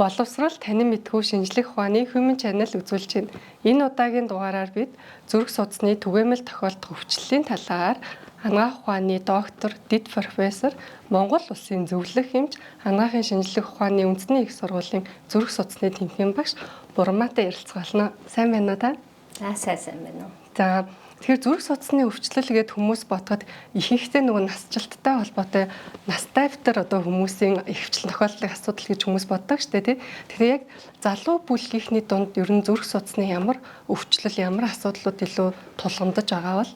Боловсрол танин мэдхүү шинжлэх ухааны Human Channel үзүүлж байна. Энэ удаагийн дугаараар бид зүрх судасны түгээмэл тохиолдох өвчлөлийн талаар анагаах ухааны доктор, дэд профессор, Монгол Улсын зөвлөх эмч, анагаахын шинжлэх ухааны үндэсний их сургуулийн зүрх судасны тэмдэглэлийн багш Бурмаатай ярилцгаална. Сайн байна уу та? Сайн байна уу. За тэгэхээр зүрх судасны өвчлөл гээд хүмүүс бодоход ихэнхдээ нөгөө насжилттай холбоотой настай битэр одоо хүмүүсийн ихвчлэн тохиолдлын асуудал гэж хүмүүс боддог шүү дээ тий. Тэгэхээр яг залуу бүлгийнхний дунд ер нь зүрх судасны ямар өвчлөл, ямар асуудлууд илүү тулгамдж байгаа бол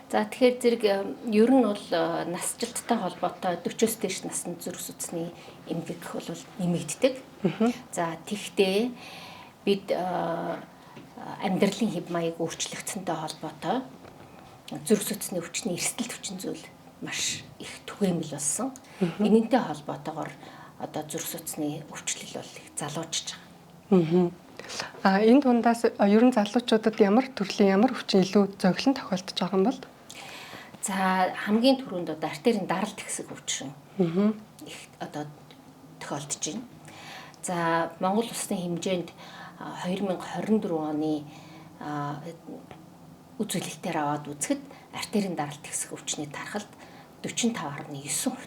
За тэгэхээр зэрэг ер нь бол насжилттай холбоотой 40-с дээш насны зүрх судасны эмгэг бол нэмэгддэг. За тэгтээ бид амьдралын хэв маяг өөрчлөгдсөнтэй холбоотой зүрх судасны өвчний эрсдэл хүчин зүйл маш их түгээмэл болсон. Энэнтэй холбоотойгоор одоо зүрх судасны өвчлөл бол их залуужж байгаа. Энэ дундаас ер нь залуучуудад ямар төрлийн ямар өвчин илүү зөглөн тохиолдож байгаа юм бол? За хамгийн түрүүнд одоо артерийн даралт ихсэх өвчин их одоо тохиолдож байна. За Монгол улсны хэмжээнд 2024 оны үзүүлэлтээр аваад үзэхэд артерийн даралт ихсэх өвчний тархалт 45.9%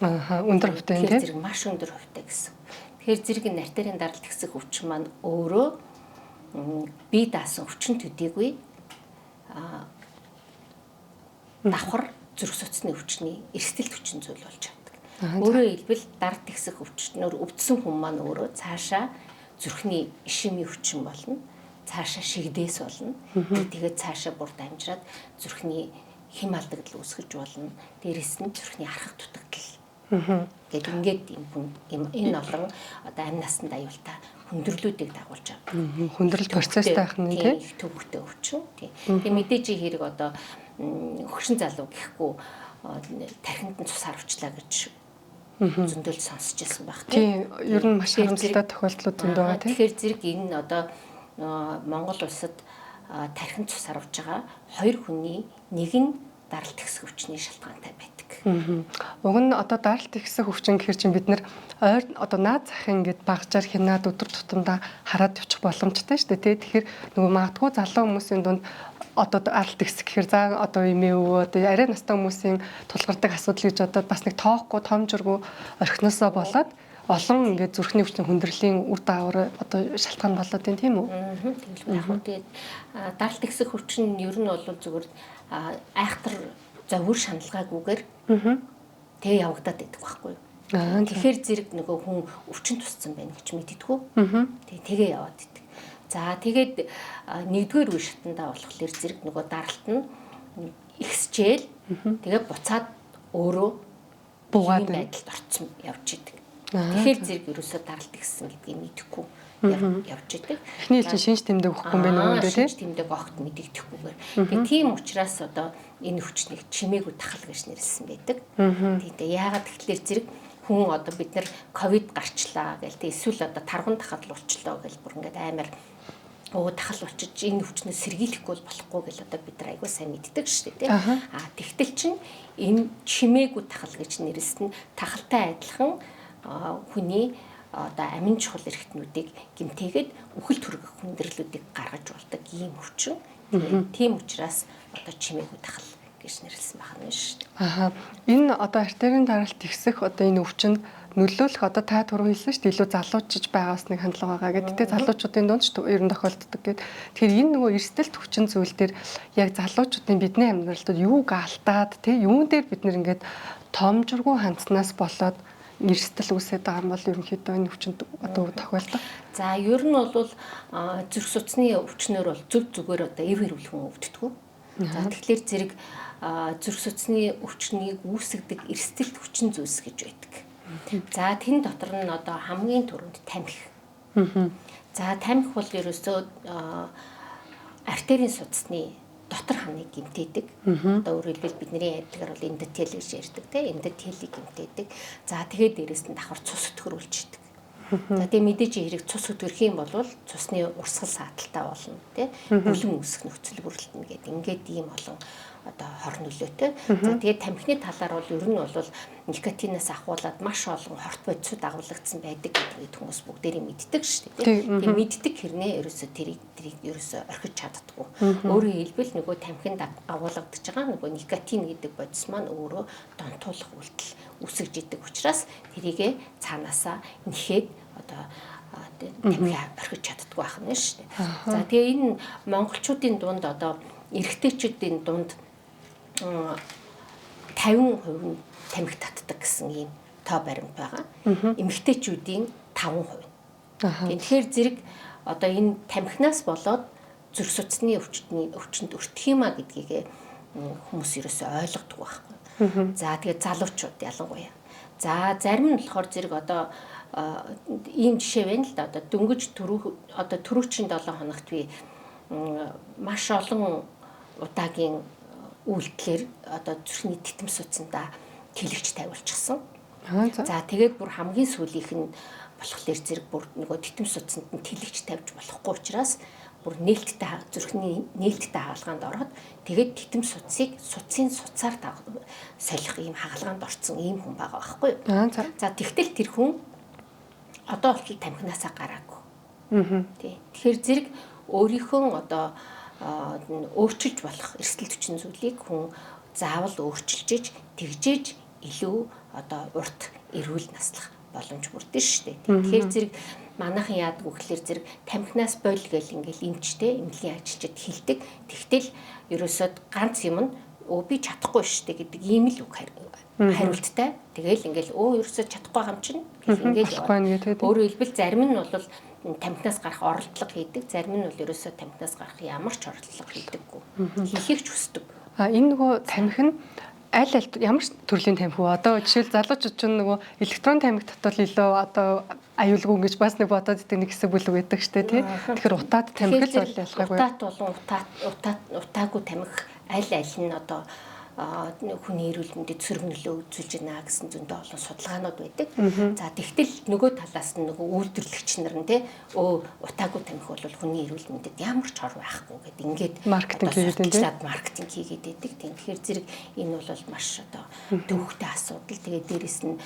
байгаа. Өндөр хувьтай тийм. Тэгэхээр маш өндөр хувьтай гэсэн. Тэгэхээр зэрэг энэ артерийн даралт ихсэх өвчин маань өөрөө бие даасан өвчин төдийгүй давхар зүрх судасны өвчний эрсдэл хүчин зүйл болж чаддаг. Өөрөөр хэлбэл даралт ихсэх өвчнөөр өвдсөн хүн маань өөрөө цаашаа зүрхний ишемийн өвчин болно. Цаашаа шигдээс болно. Тэгээд цаашаа бүр дамжираад зүрхний хэм алдагдал үүсгэж болно. Дээрээс нь зүрхний архах дутагдал. Гэт ингээд энэ олон одоо амь насанд аюултай хүндрэлүүдийг дагуулж байгаа. Хүндрэл процесстэй байх нь тийм төвөгтэй өвчин. Тэгээд мэдээж хэрэг одоо хөгшин залуу гэхгүй тархинд нь цус харвчлаа гэж зөндөл сонсч байсан байх тийм. Ер нь маш харамсалтай тохиолдлууд зөнд байгаа тийм. Тэгэхээр зэрэг энэ одоо Монгол улсад тархинд цус харвж байгаа 2 хүний нэг нь даралт ихсэх өвчний шалтгаантай байдаг. Уг нь одоо даралт ихсэх өвчин гэхэр чинь бид нэр ойр одоо наад захын ингээд багжаар хянаад өдөр тутамдаа хараад явчих боломжтой шүү дээ тий. Тэгэхээр нөгөө магадгүй залуу хүмүүсийн дунд одоо даралт ихсэх гэхэр за одоо эмээ өвөө одоо арай настай хүмүүсийн тулгардаг асуудал гэж одоо бас нэг тоохгүй томжиргүй орхиноосоо болоод олон ингээд зүрхний өвчний хүндрэлийн үр дагавар одоо шалтгаан болоод байна тийм үү? Тэгэлбэр яг нь тэгээд даралт ихсэх өвчин ер нь бол зүгээр айхтар зовир шаналгаагүйгээр тэг явагдаад байдаг байхгүй юу? Тэгэхээр зэрэг нөгөө хүн өвчин тусцсан байна гэж мэддэггүй. Тэгээ яваад идэг. За тэгээд нэгдүгээр үе шатндаа болохоор зэрэг нөгөө даралт нь ихсчээл тэгээ буцаад өөрөө буугаад байдалд орцсон явж идэг. Тэгэхээр зэрэг ерөөсөө даралт ихссэн гэдгийг мэдэхгүй явж идэг. Эхний ээлжийн шинж тэмдэг өгөхгүй юм байна үү тийм? Шинж тэмдэг огт мэдэгдэхгүйгээр. Тэгээ тийм учраас одоо энэ өвчнийг чимээгүй тахал гэж нэрлсэн байдаг. Тэгээ яагаад тэгэхээр зэрэг хүн одоо бид нар ковид гарчлаа гэл тэг эсвэл одоо тарган тахал урчлаа гэл бүр ингээд амар тахал урчиж энэ өвчнөөс сэргийлэхгүй бол болохгүй гэл одоо бид нар айгүй сайн мэддэг шүү дээ тийм. Тэгтэл чинь энэ чимээгүй тахал гэж нэрлсэн тахалтай адилхан хүний одоо амин чухал эрхтнүүдийг гэмтээгээд үхэл түргэх хүндрэлүүдийг гаргаж болдог ийм өвчин. Тийм учраас одоо чимээгүй тахал гэж нэрлсэн байна шүү дээ. Энэ одоо артерийн даралт ихсэх одоо энэ өвчинд нөлөөлөх одоо та түрүү хэлсэн шүү дээ илүү залуучж байгаас нэг хандлага байгаа гэдэг. Тэ залуучуудын дунд ч ер нь тохиолддог гэдэг. Тэгэхээр энэ нөгөө эрсдэлт хүчин зүйл дээр яг залуучуудын бидний амьдралд юуг алдаад тэ юун дээр бид нэр ингээд томжиргүй хандснаас болоод эрсдэл үүсээд байгаа юм бол ерөнхийдөө энэ өвчинд одоо тохиолдох. За ер нь бол зүрх судасны өвчнөр бол зүгээр одоо эв хэрүүл хүн өвддөг. За тэгэхээр зэрэг зүрх судасны өвчнийг үүсгдэг эрсдэлт хүчин зүйлс гэж байдаг. За тэн дотор нь одоо хамгийн түрүүнд тамхи. За тамхи бол ерөөсөө артерийн судасны дотор хамныг гэмтээдэг. Одоо өөрөөр хэлбэл бидний ярьдгаар бол эндотел гэж ярьдаг тийм эндотелийг гэмтээдэг. За тэгээд дээрэс нь давхар цус өтгөрүүлж идэг. За тэгээ мэдээж хэрэг цус хөдөлгөх юм бол цусны урсгал сааталтай болно тий. Бүлэн үүсэх нөхцөл бүрэлдэхүүн гэдэг. Ингээд ийм олон одоо хор нөлөөтэй. За тэгээд тамхины талаар бол ер нь бол никотинаас ахуулаад маш олон хорт бодисууд агуулгдсан байдаг гэдэг хүмүүс бүгдээрээ мэддэг шүү дээ. Тэгээд мэддэг хэрнээ ерөөсө тэрийг ерөөсө орхиж чаддаггүй. Өөрөөр хэлбэл нөгөө тамхинд агуулгадж байгаа нөгөө никотин гэдэг бодис маань өөрөө донтуулах үйлдэл үүсгэж идэг учраас тэрийгэ цаанаасаа нэхэд одоо тамхи орхиж чаддаггүй байх нь шүү дээ. За тэгээ энэ монголчуудын дунд одоо эрэгтэйчүүдийн дунд 50% тамхи татдаг гэсэн ийм тоо баримт байгаа. Эмэгтэйчүүдийн 5%. Тэгэхээр зэрэг одоо энэ тамхинаас болоод зүрх судасны өвчтөнд өртөх юм а гэдгийг хүмүүс ерөөсөй ойлгодог байхгүй. За тэгээд залуучууд ялангуяа. За зарим нь болохоор зэрэг одоо ийм жишээ байна л да. Одоо дөнгөж түрүүчийн 7 хоногт би маш олон удаагийн үйлдэлээр одоо зүрхний титэм судсандаа тэлэгч тавиулчихсан. За тэгээд бүр хамгийн сүүлийнх нь болохоор зэрэг бүр нөгөө титэм судсанд нь тэлэгч тавьж болохгүй учраас бүр нээлттэй зүрхний нээлттэй хаалгаанд ороод тэгээд титэм судсын суцаар солих ийм хаалгаанд орсон ийм хүн байгаа байхгүй юу? За тэгтэл тэр хүн одоо болтол тамхинаасаа гараагүй. Тэгэхээр зэрэг өөрийнхөө одоо өөрчилж болох эрсдэл хүчин зүйлийг хүн заавал өөрчилж тэгжээж илүү одоо урт эрүүл наслах боломж бүрдэн шүү дээ. Тэгэхээр зэрэг манайхан яадаг вэ гэхээр зэрэг тамхинаас бойл гэл ингээл эмчтэй эмнэлгийн ажилчид хэлдэг. Тэгтэл ерөөсөө ганц юм нь би чадахгүй шүү дээ гэдэг ийм л үг хариулттай. Тэгэл ингээл ерөөсөө чадахгүй хам чинь ингээл өөрөөр хэлбэл зарим нь бол тамхинаас гарах оролдлого хийдэг, зарим нь бол ерөөсөө тамхинаас гарах ямар ч оролдлого хийдэггүй. Хийхийг ч хүсдэг. Энэ нөгөө тамхи нь аль ямар төрлийн тамхи вэ? Одоо жишээл залуучууд ч нөгөө электрон тамхи татвал илүү одоо аюулгүй гэж бас нэг бодоод идэг нэг хэсэг бүлэг байдаг штэ тий. Тэгэхээр утаад тамхи л бол ялгаагүй. Утаат болон утаагүй тамхи аль нь одоо хүний эрүүл мэндэд сөрөг нөлөө үзүүлж байна гэсэн зөндөө олон судалгаанууд байдаг. За тэгтэл нөгөө талаас нь нөгөө үйлдвэрлэгч нар нь утаагүй тамхи бол хүний эрүүл мэндэд ямар ч хор байхгүй гэдэг ингээд маркетинг хийгээд байдаг. Тэгэхээр зэрэг энэ бол маш одоо төвөгтэй асуудал. Тэгээд дээрэс нь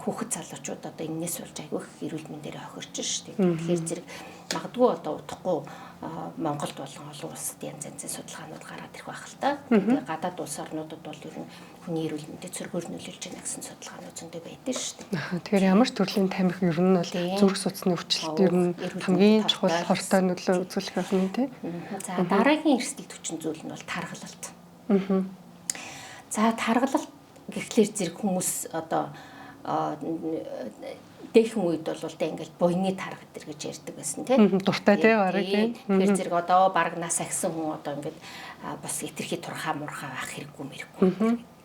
хүүхэд залуучууд одоо энэс болж айгүй их эрүүл мэндээрээ хохирч шүү дээ. Тэгэхээр зэрэг магадгүй одоо удахгүй Монголд болон олон улсад янз янзын судалгаанууд гараад ирэх байх л та. Тэгээд гадаад улс орнуудад бол ер нь хүний эрүүл мэндэд сөргөөр нөлөөлж байна гэсэн судалгаанууд зөндөө байдаг шүү дээ. Тэгэхээр ямар ч төрлийн тамхи ер нь бол зүрх судасны өвчлөлт ер нь хамгийн чухал хортой нөлөө үзүүлэх байх нь тий. За дараагийн эрсдэл хүчин зүйл нь бол таргалалт. За таргалалт гэхлээр зэрэг хүмүүс одоо дээхэн үед бол тэ ингээл буйны тарга гэдэг гэж ярьдаг байсан тийм дуртай тийм бараг тийм тэр зэрэг одоо бараг нас агсан хүн одоо ингээд бас итерхий турхаа мурхаа авах хэрэггүй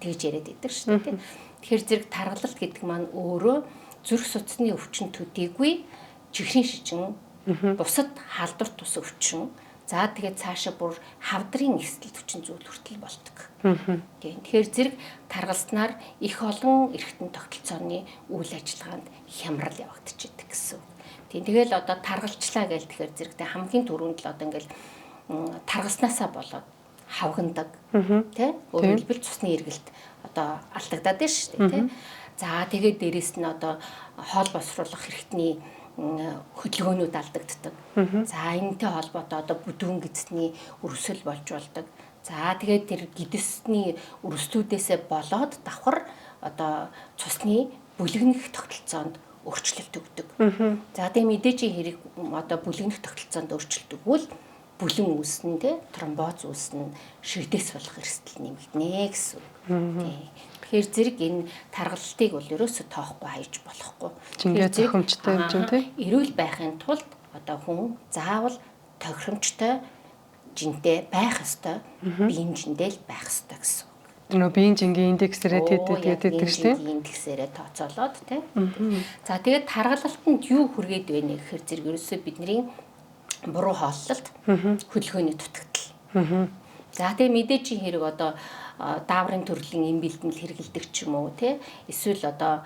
тэгж яриад идэг шүү дээ тийм тэгэхээр зэрэг таргалалт гэдэг маань өөрөө зүрх судасны өвчин төдийгүй чихрийн шижин бусад халдвар тус өвчин за тэгээд цаашаа бүр хавдрын эрсдэл хүчин зүйл хүртэл болдог. Тэгэхээр зэрэг таргалснаар их олон эргэтэн тогтолцооны үйл ажиллагаанд хямрал явагдчихэдэг гэсэн. Тэгэл одоо таргалчлаа гэж тэгэхээр зэрэгтэй хамгийн түрүүнд л одоо ингээл таргалснаасаа болоод хавгандаг тий өөрөөр хэлбэл цусны эргэлт одоо алдагдаад байна шүү дээ тий. За тэгээд дээрэс нь одоо хоол босруулах хэрэгтний хөдөлгөөнүүд алдагддаг. За энэтэй холбоотой одоо бүдүүн гидсний өрсөл болж болдог. За тэгээд тэр гидсний өрслүүдээсээ болоод давхар одоо цусны бүлэгнэх тогтолцоонд өөрчлөлт өгдөг. За тэгээд мэдээжийн хэрэг одоо бүлэгнэх тогтолцоонд өөрчлөлт өгвөл бүлэн үүснэ те тромбоз үүснэ шигдээс болох эрсдэл нэмэгдэнэ гэсэн. Тэгэхээр зэрэг энэ таргалтыг бол ерөөсө тоохгүй хайж болохгүй. Жингээ зохимжтой юм чинь тий. Эрүүл байхын тулд одоо хүн заавал тохиромжтой жинтэй байх ёстой. Биеийн жиндэл байх ёстой гэсэн. Нөө биеийн жингийн индексээрээ тэгээд шүү дээ. Индексээрээ тооцоолоод тий. За тэгээд таргалалтанд юу хүргээд байна гэхээр зэрэг ерөөсө бидний буруу хооллолт хөдөлгөөний дутагдал. За тэгээ мэдээжийн хэрэг одоо дааврын төрлийн эм бэлтгэл хэрэгэлдэг ч юм уу тий эсвэл одоо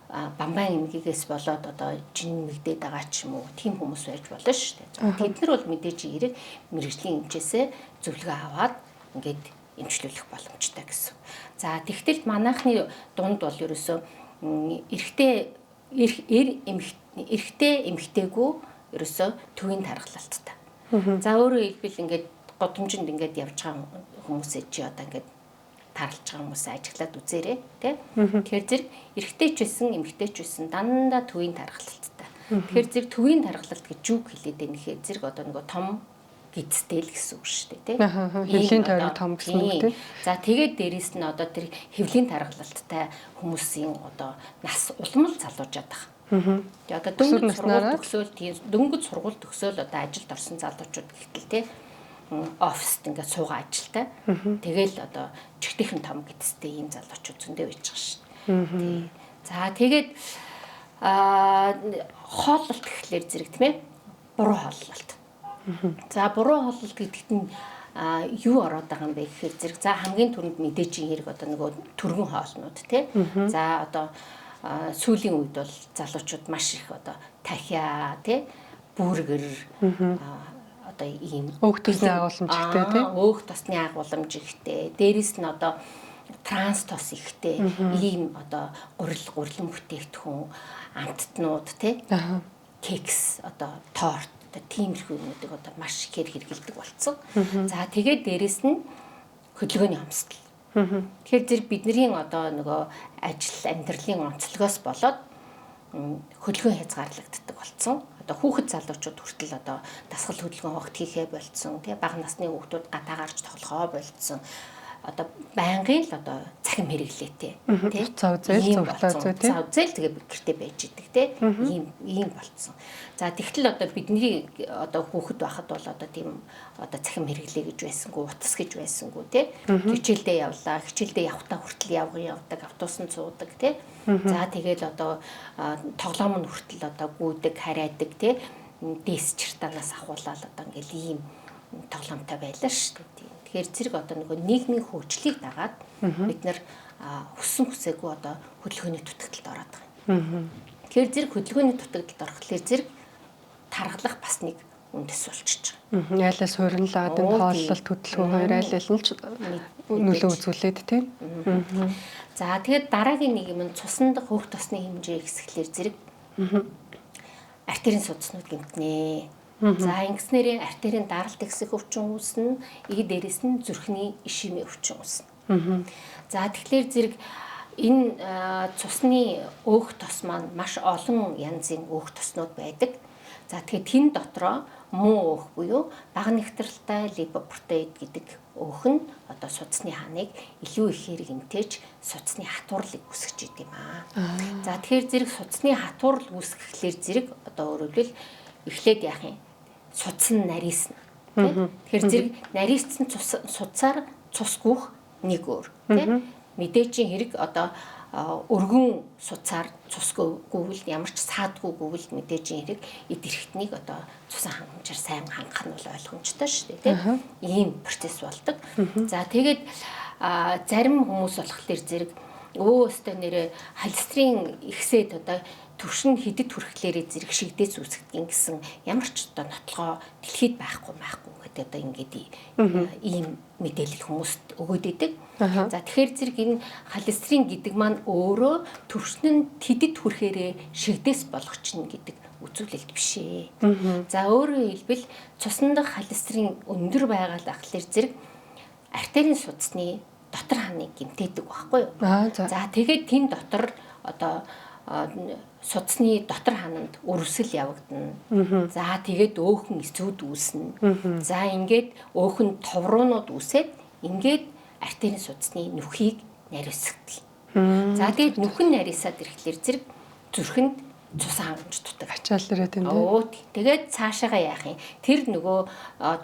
бамбайн эмгэгээс болоод одоо жин мэгдээд байгаа ч юм уу тийм хүмүүс байж болно шүү дээ. Тэд нар бол мэдээж эерэг мэрэгжлийн эмчээсээ зөвлөгөө аваад ингээд эмчлүүлэх боломжтой гэсэн. За тэгтэл манайхны дунд бол ерөөсөө эрэгтэй эмэгтэйгүү ерөөсөө төвийн тархалттай. За өөрөөр хэлбэл ингээд годомжинд ингээд явж байгаа хүмүүсээ чи одоо ингээд тарлж байгаа хүмүүсээ ажиглаад үзээрэй тий. Тэгэхээр зэрэг эрэгтэй ч байсан эмэгтэй ч байсан дандаа төвийн тархалттай. Тэгэхээр зэрэг төвийн тархалт гэж юу хэлээд байна гэхээр зэрэг одоо нөгөө том гидстэй л гэсэн үг шүү дээ тий. Хэвлийн тойрог том гэсэн үг тий. За тэгээд дээрэс нь одоо тэр хэвлийн тархалттай хүмүүсийн одоо нас улмал залуужаад байгаа. Тэгээ одоо дөнгөж сургууль төгсөөл тийм дөнгөж сургууль төгсөөл одоо ажилд орсон залуучууд гэхтэл тий оффист ингээд суугаа ажилтай. Тэгэл одоо чихтэйхэн том гэдстэй ийм залуучууд зөндөө байж байгаа шүү дээ. За тэгээд хооллолт гэхлээр зэрэг тийм ээ буруу хооллолт. За буруу хооллолт гэдэгт нь юу ороод байгаа юм бэ гэхээр зэрэг за хамгийн түрүүнд мэдээжийн хэрэг одоо нөгөө түргэн хоолнууд тий. За одоо сүүлийн үед бол залуучууд маш их одоо тахиа тий бүргэр одоо ийм өөх тосны агуулмжтай тий. Өөх тосны агуулмж ихтэй. Дээрээс нь одоо транс тос ихтэй ийм одоо гурилан бүтээгдэхүүн амттнууд тий. Кекс одоо торт одоо тиймэрхүү юмнуудыг одоо маш ихээр хэрэгэлдэг болсон. За тэгээд дээрэс нь хөдөлгөөний өмсдөл. Тэгэхээр зэрэг бидний одоо нөгөө ажил амьдралын онцлогоос болоод хөдөлгөөн хязгаарлагддаг болсон. Одоо хүүхэд залуучууд хүртэл одоо дасгал хөдөлгөөн огт хийхээ болцсон. Тэгээ бага насны хүүхдүүд гадаа гарч тоглохоо болцсон. Одоо байнгын л одоо цахим хэрэглээтэй тий цав зээл тэгээ гэртээ байж идэг тий ийм болцсон. За тэгтэл одоо бидний одоо хүүхэд байхад бол одоо тийм одоо цахим хэрэглээ гэж байсангүй утас гэж байсангүй тий хичээлдээ явлаа хичээлдээ явахтаа хүртэл явдаг автобусанд суудаг тий за тэгэл одоо тоглоом нь хүртэл одоо гүйдэг харайдаг тий дээс чиртанаас ахуулаад одоо ингээл ийм тоглоомтой байлаа шүү дээ. Тэгэхээр зэрэг одоо нөгөө нийгмийн хөгжлийг дагаад бид нар хүссэн хүсээгүй одоо хөдөлгөөний дутагдлалд ороод байгаа юм. Тэгэхээр зэрэг хөдөлгөөний дутагдлалд орохлоор зэрэг тархалах бас нэг үндэс болчихж байгаа. Айлаас хуурналаад энэ хооллолт хөдөлгөөн хоёр айлал нь нөлөө үзүүлээд тийм. За тэгээд дараагийн нэг юм нь цусан дах хөөх тосны хэмжээ ихсэхлээр зэрэг артерийн судаснууд гэмтнэ. За ингэснээрээ артерийн даралт ихсэх өвчин үүснэ, дээрээс нь зүрхний ишимийн өвчин үүснэ. За тэгэхээр зэрэг энэ цусны өөх тос маань маш олон янзын өөх тоснууд байдаг. За тэгэхээр тэн дотроо муу өөх буюу бага нэгтрэлтэй липопротеид гэдэг өөх нь одоо судасны хааныг илүү ихээр гэмтээж судасны хатуурлыг үүсгэж идэв юм аа. За тэгэхээр зэрэг судасны хатуурл үүсгэхлээр зэрэг одоо өөрөөр хэлбэл эхлээд яах юм? Судсан нарийсна. Тэгэхээр зэрэг нарийссан судсаар цус гүөх нэг өөр. Мэдээжийн хэрэг одоо өргөн судсаар цус гүвэл ямар ч саадгүй гүвэл мэдээжийн хэрэг эд эрхтнийг одоо цусан хангамжаар сайн хангах нь бол ойлгомжтой шүү дээ. Ийм процесс болдог. За тэгээд зарим хүмүүс болохоор зэрэг өөстөө нэрэ холестерин ихсээд одоо төвшин хідэд хүрэхлээрээ зэрэг шигдээс үүсгдэг гэсэн ямар ч одоо нотлогоо дэлхийд байхгүй гэдэг одоо ингээд ийм мэдээлэл хүмүүст өгөөд идэг. За тэгэхээр зэрэг энэ холестерин гэдэг маань өөрөө төвшин нь хідэд хүрэхээрээ шигдээс болгох чинь гэдэг үзүүлэлт биш ээ. За өөрөөр хэлбэл цусан дах холестерин өндөр байгаа л ахлаар зэрэг артерийн судасны дотор хааныг гэмтээдэг байхгүй юу? За тэгээд тэн дотор одоо судасны дотор хаананд өрөвсөл явагдана. За тэгээд өөхөн эсвүүд үүснэ. За ингээд өөхөн товруунууд үүсээд ингээд артерийн судасны нүхийг нариусгдаг. За тэгээд нүхэн нарийсаад ирэхлээр зэрэг зүрхэнд цус хангамж дутаг ачаал ирээд энэ. Тэгээд цаашаага яах юм? Тэр нөгөө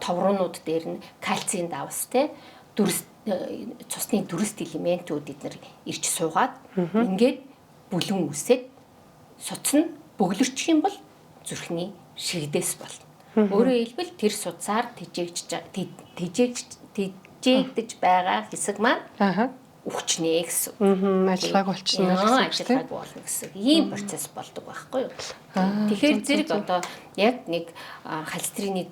товруунууд дээр нь кальцийн давс те цусны дүрст элементүүд эднэр ирж суугаад ингээд бүлэн үсээд судас нь бөглөрчих юм бол зүрхний шигдээс болно. Өөрөөр хэлбэл тэр судсаар тэжээгдэж байгаа хэсэг маань өвчнээ гэсэн. Ажиллагааг болчихно гэсэн. Ажиллагааг болно гэсэн. Ийм процесс болдог байхгүй юу? Тэгэхээр зэрэг одоо яг нэг холестерины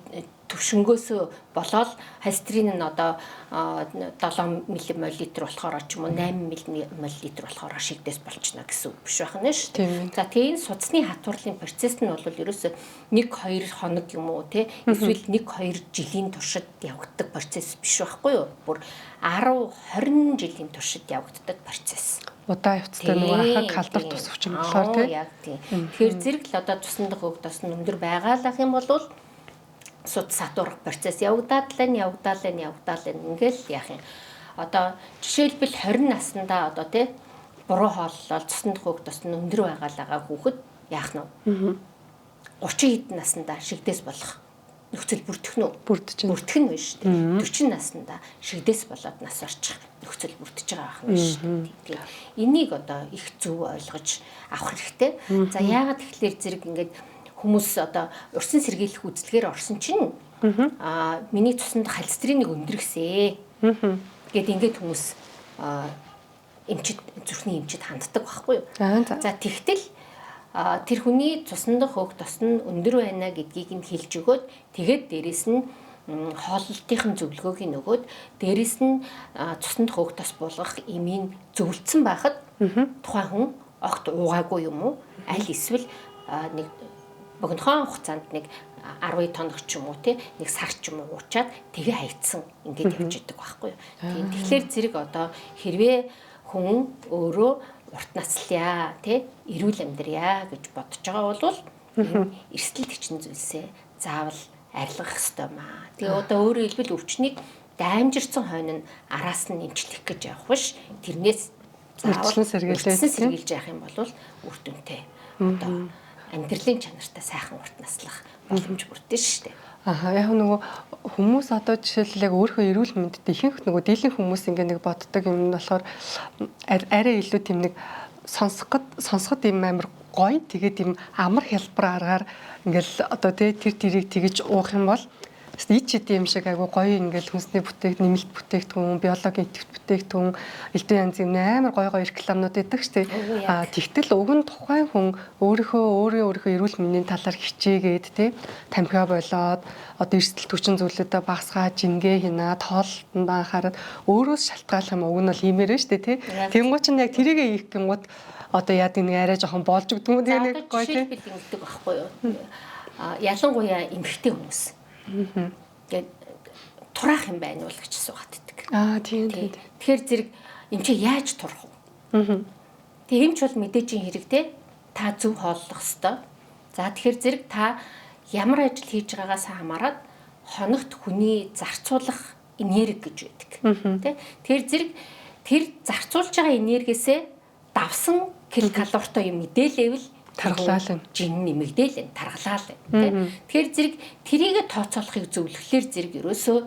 төвшнгөөсөө болоод холестерин нь одоо 7 ммол болохоор ч юм уу 8 ммол болохоор шигдээс болчихно гэсэн үг биш байх нь шүү дээ. За тийм судасны хатуурлын процесс нь бол ерөөсөө 1-2 хоног юм уу те эсвэл 1-2 жилийн туршид явагддаг процесс биш байхгүй юу? Бүр 10-20 жилийн туршид явагддаг процесс. Удаа явцтай нөгөө ахаг халдвар тусвч юм болохоор тийм. Яг тийм. Тэгэхээр зэрэг л одоо цусан дах өгдөөс нь өндөр байгаалах юм бол судас хатуурах процесс явагдаад л ингээл яах юм. Одоо жишээлбэл 20 наснда одоо тий буруу хооллол цусан дах өгдөөс нь өндөр байгаалаа хүүхэд яах нь вэ? 30 хэдэн наснда шигдээс болох нөхцөл бүрдэх нь бүрдэх нь биш үү? 40 наснда шигдээс болоод нас орчих нөхцөл бүрдэж байгаа байх нь биш үү? Тэгээд энийг одоо их зөв ойлгож авах хэрэгтэй. За яагаад тэгэхээр зэрэг ингээд хүмүүс одоо урьдчилан сэргийлэх үзлэгээр орсон чинь миний цуснд холестериныг өндөргсээ гэд ингээд хүмүүс эмчит зүрхний эмчит ханддаг байхгүй юу? За тэгтэл тэр хүний цусан дах хөг тос нь өндөр байна гэдгийг нь хэлж өгөөд тэгээд дээрэс нь хооллолтын зөвлөгөөг нь өгөөд дээрэс нь цусан дах хөг тос болгох имийг зөвлөсөн байхад тухайн хүн огт уугаагүй юм уу? Аль эсвэл нэг богинохон хугацаанд нэг 10 тоног ч юм уу тий нэг сар ч юм уу уучаад тэгээ хайцсан ингээд явж идэг байхгүй юу. Тэгэхээр зэрэг одоо хэрвээ хүн өөрөө урт наслая тий эрүүл амьдрья гэж бодож байгаа бол эрсдэл төчн зүйлсээ заавал арилгах ёстой маа. Тэгээ одоо өөрөөр хэлбэл өвчнийг даймжирсан хойно нь араас нь эмчлэх гэж явах биш. Тэрнээс заавал сэргийлж явах юм бол үр дүнтэй. Одоо амьдралын чанартай сайхан урт наслах боломж бүрдэн шүү дээ. Яг нөгөө хүмүүс одоо жишээлбэл яг өөрийнхөө эрүүл мэндэд ихэнх нөгөө дийлэн хүмүүс ингээ нэг боддог юм нь болохоор арай илүү тийм нэг сонсоход юм амар гоё тэгээд юм амар хэлбэр аргаар ингээл одоо тэрийг тэгж уух юм бол ий ч гэдэм юм шиг айгу гоё ингээл хүнсний бүтээгт нэмэлт бүтээгдэхүүн биологийн идэвхт бүтээгдэхүүн элдв янзын амар гоё рекламнууд идэг ч тэгтэл уг нь тухайн хүн өөрийнхөө эрүүл мэндийн талаар хичээгээд тамхиа болоод одоо эрсдэл түвшин зүйлүүдэд багасгаа жингээ хийнаа тоолтонд анхаарал өөрөөс шалтгаалах юм уг нь бол иймэрэн шүү дээ тэнгуү чинь яг тэрийгэ ийх гингууд одоо яад нэг арай жоохон болж өгдөг юм нэг гоё жишээлбэл ингэдэг байхгүй юу ялангуяа эмэгтэй хүмүүс тэгээд тураах юм байна уу гэж асуугаад идэг. Тийм. Тэгэхээр зэрэг юм чи яаж турах вэ? Тэг эмч бол мэдээж хэрэг те та зөв хооллох ёстой. За тэгэхээр зэрэг та ямар ажил хийж байгаагаас хамаарат хоногт хүний зарцуулах энерги гэж байдаг. Тэ тэгэхээр зэрэг тэр зарцуулж байгаа энергиэсээ давсан килокалоритой юм мэдээлээвэл тархалаа жин нэмэгдээл тархалаа тийм. Тэгэхээр зэрэг тэрийгэ тооцоолохыг зөвлөхлөөр зэрэг ерөөсөө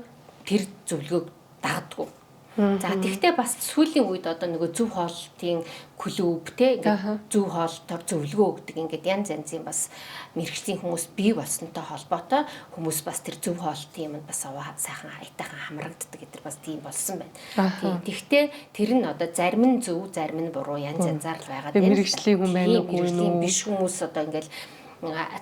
тэр зөвлөгөөг дагдаг. За тэгвэл бас сүүлийн үед одоо нөгөө зөв хоолтын клуб те ингээд зөв хоолтоор зөвлөгөө өгдөг ингээд янз янзын бас мэрэгчлийн хүмүүс бий болсонтой холбоотой хүмүүс бас тэр зөв хоолтын юмд бас сайхан айтайхан хамрагддаг гэдэг бас тийм болсон байна. Тэгвэл тэр нь одоо зарим нь зөв зарим нь буруу янз янзаар л байгаад байна. Мэрэгчлийн хүн байна уу үгүй юу биш хүмүүс одоо ингээд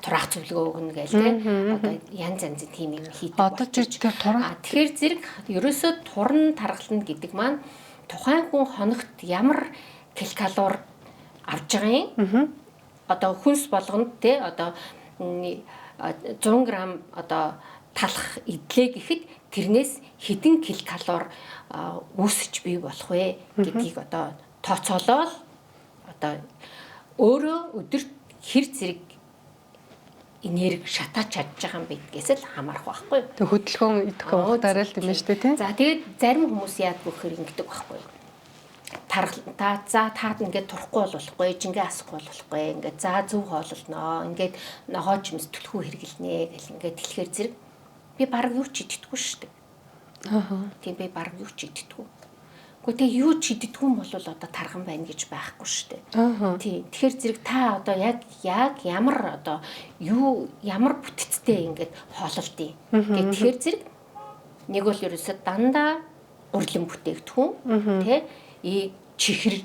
тураах зөвлөгөө өгнө гээл те одоо янз янзын тим юм хийдэг. Одоо тэр тураах тэгэхээр зэрэг ерөөсөө турн тархална гэдэг маань тухайн хүн хоногт ямар килокалори авж байгаа юм одоо хүнс болгонд те одоо 100 г одоо талах идлээ гэхэд тэрнээс хэдэн килокалори үүсэж бий болох вэ гэдгийг одоо тооцоолоод одоо өөрөө өдөрт хэр зэрэг энерги шатаач чадж байгаа юм бидгээс л хамаарах байхгүй юу. Тэг хөдөлгөөн идэх уухтаараа л тийм ээ шүү дээ тийм. За тэгээд зарим хүмүүс яадаг вөхөр ингэдэг байхгүй юу. Таад ингээд турахгүй болохгүй, жингээ асахгүй болохгүй, ингээд за зөв хоололноо, ингээд ногоо чимс түлхүү хэрэглэнэ гэл ингээд хэлэхэр зэрэг би баг юу ч идэдэггүй шүү дээ. Тийм би баг юу ч идэдэггүй. Гэхдээ юу ч идэдэггүй юм бол одоо тархан байна гэж байхгүй шүү дээ. Тийм. Тэгэхээр зэрэг та одоо яг ямар одоо ямар бүтцтэй ингээд хоололтын. Тэгэхээр зэрэг нэг бол ерөөсөө дандаа урлан бүтээгдэхүүн тий чихэр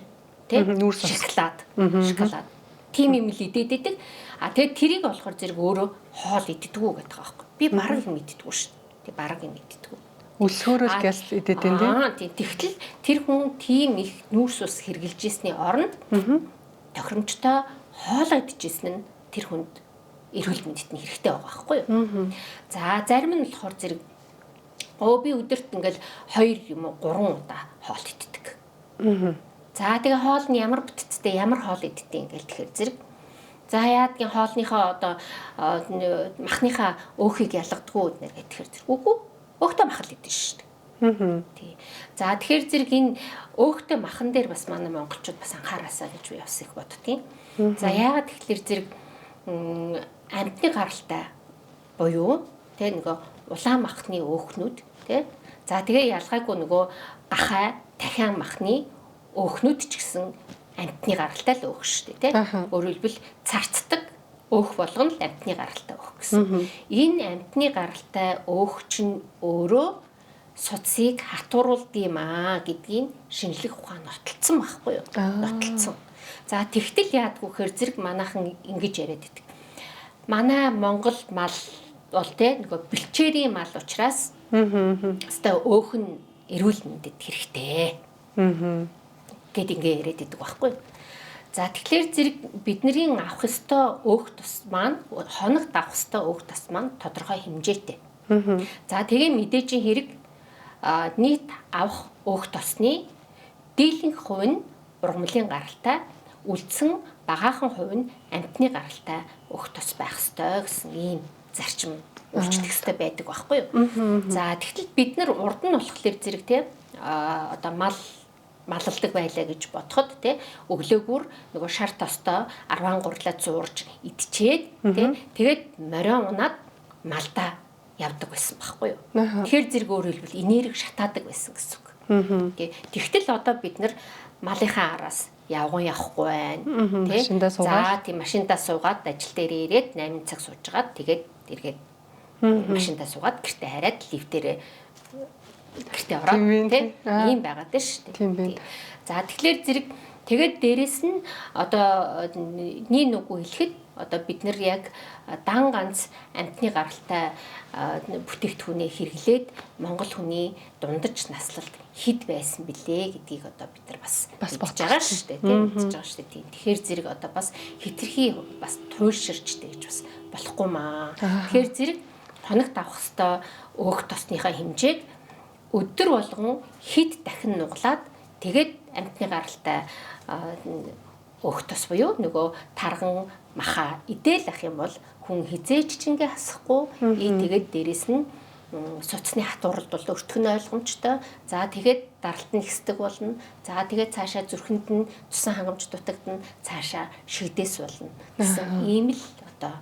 тий шоколад. Тийм юм л идээд байдаг. Тэгээд тэрийг болохоор зэрэг өөрөө хоол иддэггүй гэдэг байгаа байхгүй. Би бараг юм иддэггүй шүү дээ. Тэг бараг юм иддэггүй. Өлсөөрөл гяс идээд энэ тийм. Тэгтэл тэр хүн тийм их нүүрс ус хэрглэж ирсний оронд тохиромжтой хоолоо идчихсэн нь тэр хүнд эрүүл мэндэд нь хэрэгтэй байгаа байхгүй юу? За зарим нь болохоор зэрэг би өдөрт ингээл 2 юм уу 3 удаа хоол иддэг. За тэгээ хоол нь ямар бүтцтэй, ямар хоол иддэг ингээл тэгэхээр зэрэг за яадгийн хоолныхоо одоо махныхаа өөхийг ялгадгүй нэр гэхээр зэрэг үгүй өөхтэй мах л идэж шүү дээ. Тий. За тэгэхээр зэрэг энэ өөхтэй махан дээр бас манай монголчууд бас анхаараасаа гэж би бас их боддгийн. За яагаад тэгэхээр зэрэг амьтны гаралтай буюу тэ нөгөө улаан махны өөхнүүд тэ за тэгээ ялгаагүй нөгөө гахай дахиан махны өөхнүүд ч гэсэн амьтны гаралтай л өөх шүү дээ тэ өөрөөр хэлбэл царцдаг өөх болгоно л амьтны гаралтай өөх гэсэн. Энэ амьтны гаралтай өөх чинь өөрөө судсыг хатууруулдаг юм гэдгийг шинжлэх ухаан нотолцсон байхгүй юу? Нотолцсон. За тэгтэл яадгүй хэр зэрэг манайхан ингэж яриад байдаг. Манай Монгол мал бол тэ нөгөө бэлчээрийн мал учраас өстой өөх нь эрүүл мэндэд хэрэгтэй. Гэт ингэ яриад байдаг байхгүй. За тэгэхээр зэрэг бидний авах ёстой өөх тус маань хоног давах ёстой өөх тус маань тодорхой хэмжээтэй. За тэгээ мэдээжийн хэрэг нийт авах өөх тосны дийлэнх хувь нь ургамлын гаралтай үлдсэн багаахан хувь нь амьтны гаралтай өөх тос байх ёстой гэсэн ийм зарчим өөрчлөх ёстой байдаг байхгүй юу? За тэгтэл бид нар урд нь болохоор зэрэг те одоо малалдаг байлаа гэж бодоход те өглөөгөр нөгөө шар тостой 13-лаа зуурж идчихэд те тэгээд морион унаад малдаа явдаг байсан байхгүй юу? Тэгэхээр зэрэг өөрөөр хэлбэл энерги шатаадаг байсан гэсэн үг. Тэгтэл одоо бид нар малынхаа араас явган явахгүй байна тий. За тийм машиндаа суугаад ажил дээр ирээд 8 цаг суужгаад тэгээд эргээд машиндаа суугаад гэртээ хараад лифтээрээ гэртээ ороод тий. Ийм байгаад байна шүү дээ. За тэгэхээр зэрэг тэгээд дээрэс нь одоо нин үгүй хэлэхэд одоо бид нар яг дан ганц амьтны гаралтай бүтээгдэхүүнээ хэрэглээд монгол хүний дундаж наслалт хэд байсан бэлээ гэдгийг одоо бид нар бас бодож байгаа шүү дээ тийм бодож байгаа шүү дээ. Тэгэхээр зэрэг одоо бас хитрхи бас туйлширчтэй гэж бас болохгүй маа. Тэгэхээр зэрэг хоногт авах хэвээр өөх тосныхаа хэмжээг өдөр болгон хэд дахин нуглаад тэгээд амьтны гаралтай өөх тос буюу нөгөө тарган маха идээл ах юм бол хүн хизээч ч ингээ хасахгүй тэгээд дээрэс нь суцсны хатууралд бол өртгөн ойлгомжтой. За тэгээд даралт нь ихсдэг болно. За тэгээд цаашаа зүрхэнд нь тусан хангамж дутагдана. Цаашаа шигдээс болно. гэсэн ийм л одоо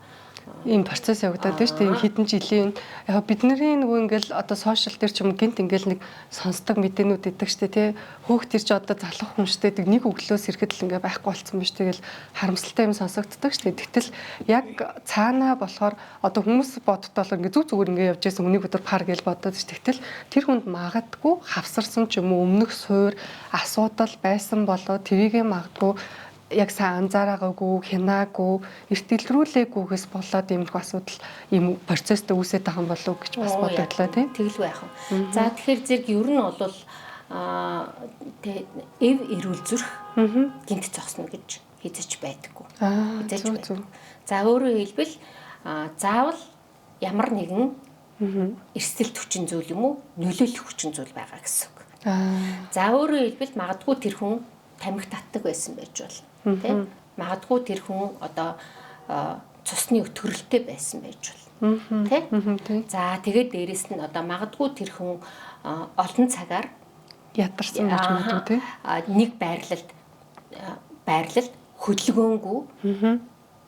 ийм процесс явагдаад байна шүү дээ. Хэдэн жилийн яг бидний нөгөө ингээл одоо сошиал дээр ч юм гинт ингээл нэг сонсдог мэдээнүүд идэг шүү дээ тий. Хөөх тэр чи одоо залах хүн шүү дээ. Нэг өглөөс ирэхэд л ингээ байхгүй болцсон биш тэгэл харамсалтай юм сонсогддог шүү дээ. Тэгтэл яг цаанаа болохоор одоо хүмүүс бодтол ингээ зүг зүгээр ингээ явж байсан хүний өдөр пар гэж бодоод шүү. Тэгтэл тэр хүнд магадгүй хавсарсан ч юм уу өмнөх суур асуудал байсан болоо тэрийгэ магадгүй яг сайн анзаараагүй, хянаагүй, эртэлрүүлээгүйгээс болоод иймэрхүү асуудал ийм процесстэй үүсэж байгаа юм болов уу гэж бас бодогдлоо тийм. Тэгэлгүй яах вэ? За тэгэхээр зэрэг ер нь бол эв эрүүл зүрх гинт зогсно гэж хизэж байдаггүй. Хизэж байдаг. За өөрөөр хэлбэл заавал ямар нэгэн эрсдэлт хүчин зүйл юм уу, нөлөөлөх хүчин зүйл байгаа гэсэн үг. За өөрөөр хэлбэл магадгүй тэр хүн тамхи татдаг байсан байж болно. Тэ магадгүй тэр хүн одоо цусны өтгөрөлтэй байсан байж болно. Тэ. За тэгээд дээрэс нь одоо магадгүй тэр хүн олон цагаар ядарсан гэж магадгүй тий. Нэг байрлалд хөдөлгөөнгүй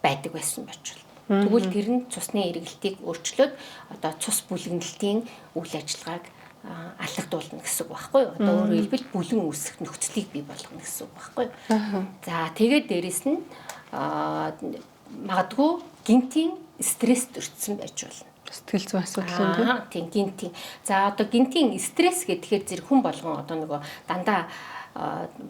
байдаг байсан байж болно. Тэгвэл тэр нь цусны эргэлтийг өөрчлөөд одоо цус бүлэгнэлтийн үйл ажиллагааг алгадуулна гэсэн үг байхгүй юу? Одоо өөрөөр хэлбэл бүлэн үүсэх нөхцөлийг бий болгоно гэсэн үг байхгүй юу? За тэгээд дээрэс нь магадгүй гинтийн стресст өртсөн байж болно. Сэтгэл зүйн асуудал тийм гинтийн. За одоо гинтийн стресс гэхээр зэрэг хүн болгон одоо нөгөө дандаа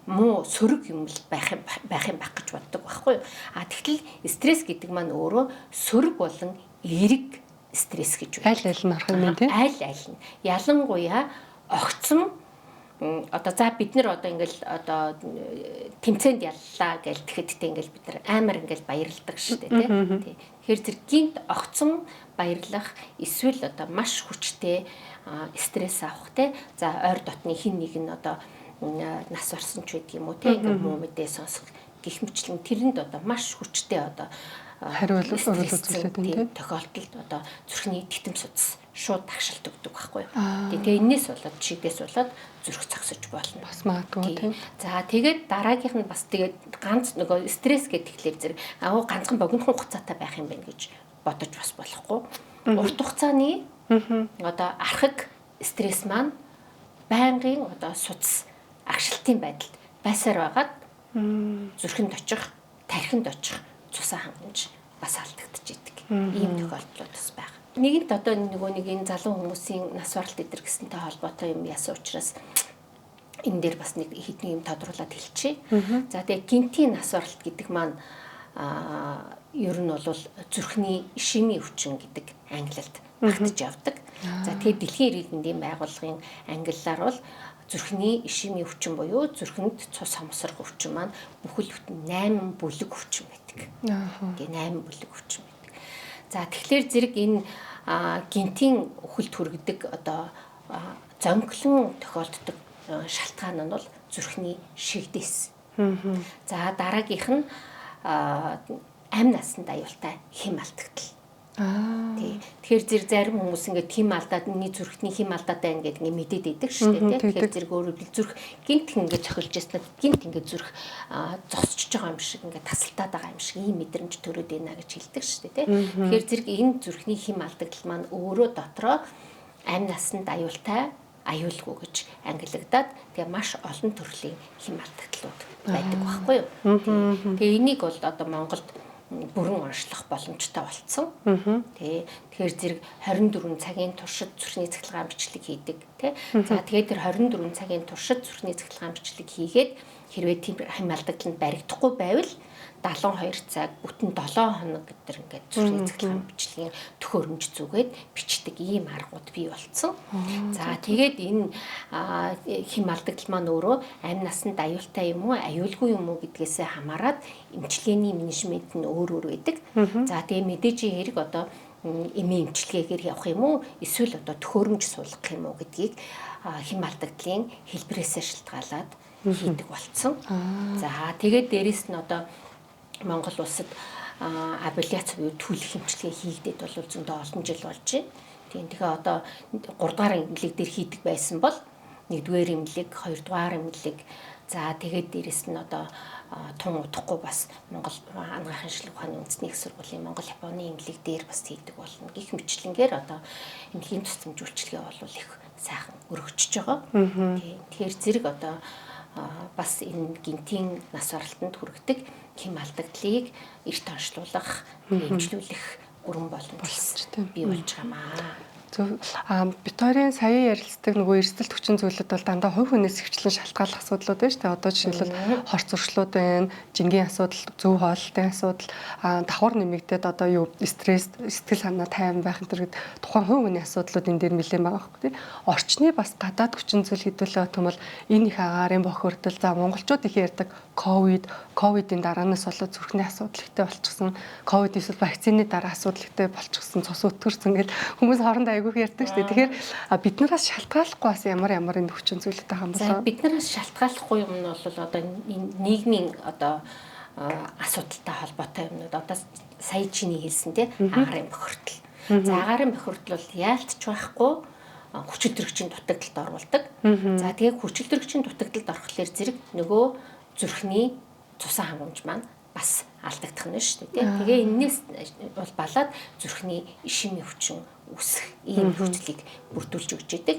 муу сөрөг юм л байх гэж боддог байхгүй юу. Тэгтэл стресс гэдэг маань өөрөө сөрөг болон эерэг стресс гэж байна. Аль нь орох юм тийм. Аль нь. Ялангуяа огцом за бид нар ингээл тэмцээнд яллаа гэж тэгэхэд ингээл бид нар амар ингээл баярлдаг шүү дээ тий. Тэгэхээр зэрэг гинт огцом баярлах эсвэл маш хүчтэй стресс авах тий. За ойр дотны хин нэг нь нас орсон ч байдаг юм уу тий. Ингээл муу мэдээ сонсох гэх мэтлэн тэрэнд маш хүчтэй хариулт үзүүлээд байна тий. Тохиолдолд зүрхний титэм судас шууд тагшилт өгдөг байхгүй юу. Тэгээ энэс болоод шигдээс болоод зүрх зогсож болно. Бас магадгүй тийм. За тэгээд дараагийнх нь бас тэгээд ганц нөгөө стресс гэдэг тэгэхээр зэрэг ганцхан богинохон хугацаатай байх юм байна гэж бодож бас болохгүй. Урт хугацааны архаг стресс маань байнгын судас агшилтын байдалд байсаар байгаад зүрхэнд очих, тархинд очих цусаа хангамж бас алдагдчихэйдэг. Ийм тохиолдлууд бас байна. Нэгэнт нөгөө нэг энэ залуу хүмүүсийн нас баралт эдэр гэсэнтэй холбоотой юм яасан учраас энэ дээр бас нэг хэдэн юм тодруулаад хэлчихье. За тэгээ гинтийн нас баралт гэдэг маань ер нь бол зүрхний ишемийн өвчин гэдэг ангилалд багтаж явдаг. За тэгээ дэлхийн эрүүл мэндийн байгууллагын ангиллаар бол зүрхний ишемийн өвчин буюу зүрхэнд цус хамсрах өвчин маань бүхэл бүтэн 8 бүлэг өвчин байдаг. Тэгээ 8 бүлэг өвчин байдаг. За тэгэхээр зэрэг энэ гинтийн үхэлд хүргэдэг зонхлон тохиолддог шалтгаан нь бол зүрхний шигдээс. За дараагийнх нь амь насанд аюултай хэм алдагдал. Тэгэхээр зэрэг зарим хүмүүс ингээд хим алдаад миний зүрхний хим алдаатай байна гэдэг мэдээд идэг шүү дээ. Тэгэхээр зэрэг өөрөөр зүрх гинт ингээд цохилж яснаа гинт ингээд зүрх зогсчихж байгаа юм шиг ингээд тасалтаад байгаа юм шиг ийм мэдрэмж төрөөд байна гэж хэлдэг шүү дээ. Тэгэхээр зэрэг энэ зүрхний хим алдагдал маань өөрөө дотроо амь насанд аюулгүй гэж ангилагдаад тэгээ маш олон төрлийн хим алдаглууд байдаг байхгүй юу. Тэгээ энийг бол Монголд бүрэн онцлох боломжтой болцсон. Тэгэхээр зэрэг 24 цагийн туршид зүрхний цахилгаан бичлэг хийдэг. За тэгээд тэр 24 цагийн туршид зүрхний цахилгаан бичлэг хийгээд хэрвээ тийм хим алдагдал нь баригдахгүй байвал 72 цаг бүтэн 7 хоног гэдэр ингээд зүрхний цахилгаан бичлэгийн төхөөрөмж зүгээд бичдэг ийм аргууд бий болцсон. За тэгээд энэ хим алдагдал маань өөрөө амь насанд аюултай юм уу, аюулгүй юм уу гэдгээсээ хамаарат эмчилгээний менежмент нь өөр байдаг. За тэгээд мэдээжийн хэрэг эмийн эмчилгээгээр явах юм уу, эсвэл төхөөрөмж суулгах юм уу гэдгийг хим алдагдлын хэлбэрээсээ шалтгаалаад хийдэг болцсон. За тэгээд дээрэс нь Монгол улсад абляц буюу түлэх эмчилгээ хийгдээд бол зөндөө олон жил болж байна. Тэгэхээр 3 дугаар эмнэлэг дээр хийдэг байсан бол 1-р эмнэлэг, 2-р эмнэлэг, за тэгээд дээрэс нь тун удахгүй бас Монгол анагаахын шинжилгээ ухааны үндэсний их сургуулийн Монгол Японы эмнэлэг дээр бас хийдэг болно. Гэх мэтлэнгээр эмнэлгийн тусламж үйлчилгээ бол их сайхан өргөжж байгаа. Тэгэхээр зэрэг бас энэ гинтийн нас баралтанд хүргэдэг хим алдагдлыг эрт онцлуулах, эмчлүүлэх бүрэн боломж бий болж байгаамаа. Бид хоёрын сая ярилцдаг нөгөө эрсдэл хүчин зүйлүүд бол дандаа хувь хүнээс хвчлэн шалтгааллах асуудлууд байна шүү дээ. Одоо жишээлбэл хорц зуршлууд байна, жингийн асуудал, зөв хооллолтын асуудал, давхар нэмэгдээд стресс, сэтгэл санаа тайван байх энэ тухайн хувь хүний асуудлууд энэ дээр нэлээд байгаа байхгүй тийм. Орчны бас гадаад хүчин зүйл хэдүүлээ том бол энэ их агаарын бохирдол, за монголчууд их ярьдаг ковидын дараанаас болоод зүрхний асуудал ихтэй болчихсон, ковид эсвэл вакцины дараа асуудал ихтэй болчихсон, цус өтгөрсөн гэл хүмүүс хоорондоо айгүйх ярьдаг шүү дээ. Тэгэхээр биднээс шалтгааллахгүй бас ямар энэ хүчин зүйлтэй байгаа юм болоо. Биднээс шалтгааллахгүй юм нь бол энэ нийгмийн асуудалтай холбоотой юмнууд сая чиний хэлсэн тийм агарын бохирдол. За агарын бохирдол бол яалтч байхгүй хүчилтөрөгчийн дутагдалд оруулдаг. За тэгээ хүчилтөрөгчийн дутагдалд орохлоор зэрэг нөгөө зүрхний цусан хангамж маань бас алдагдах нь шүү дээ. Тэгээ энэс бол балаад зүрхний ишемийн өвчин үсэх ийм нөхцөлийг бүрдүүлж өгч идэг.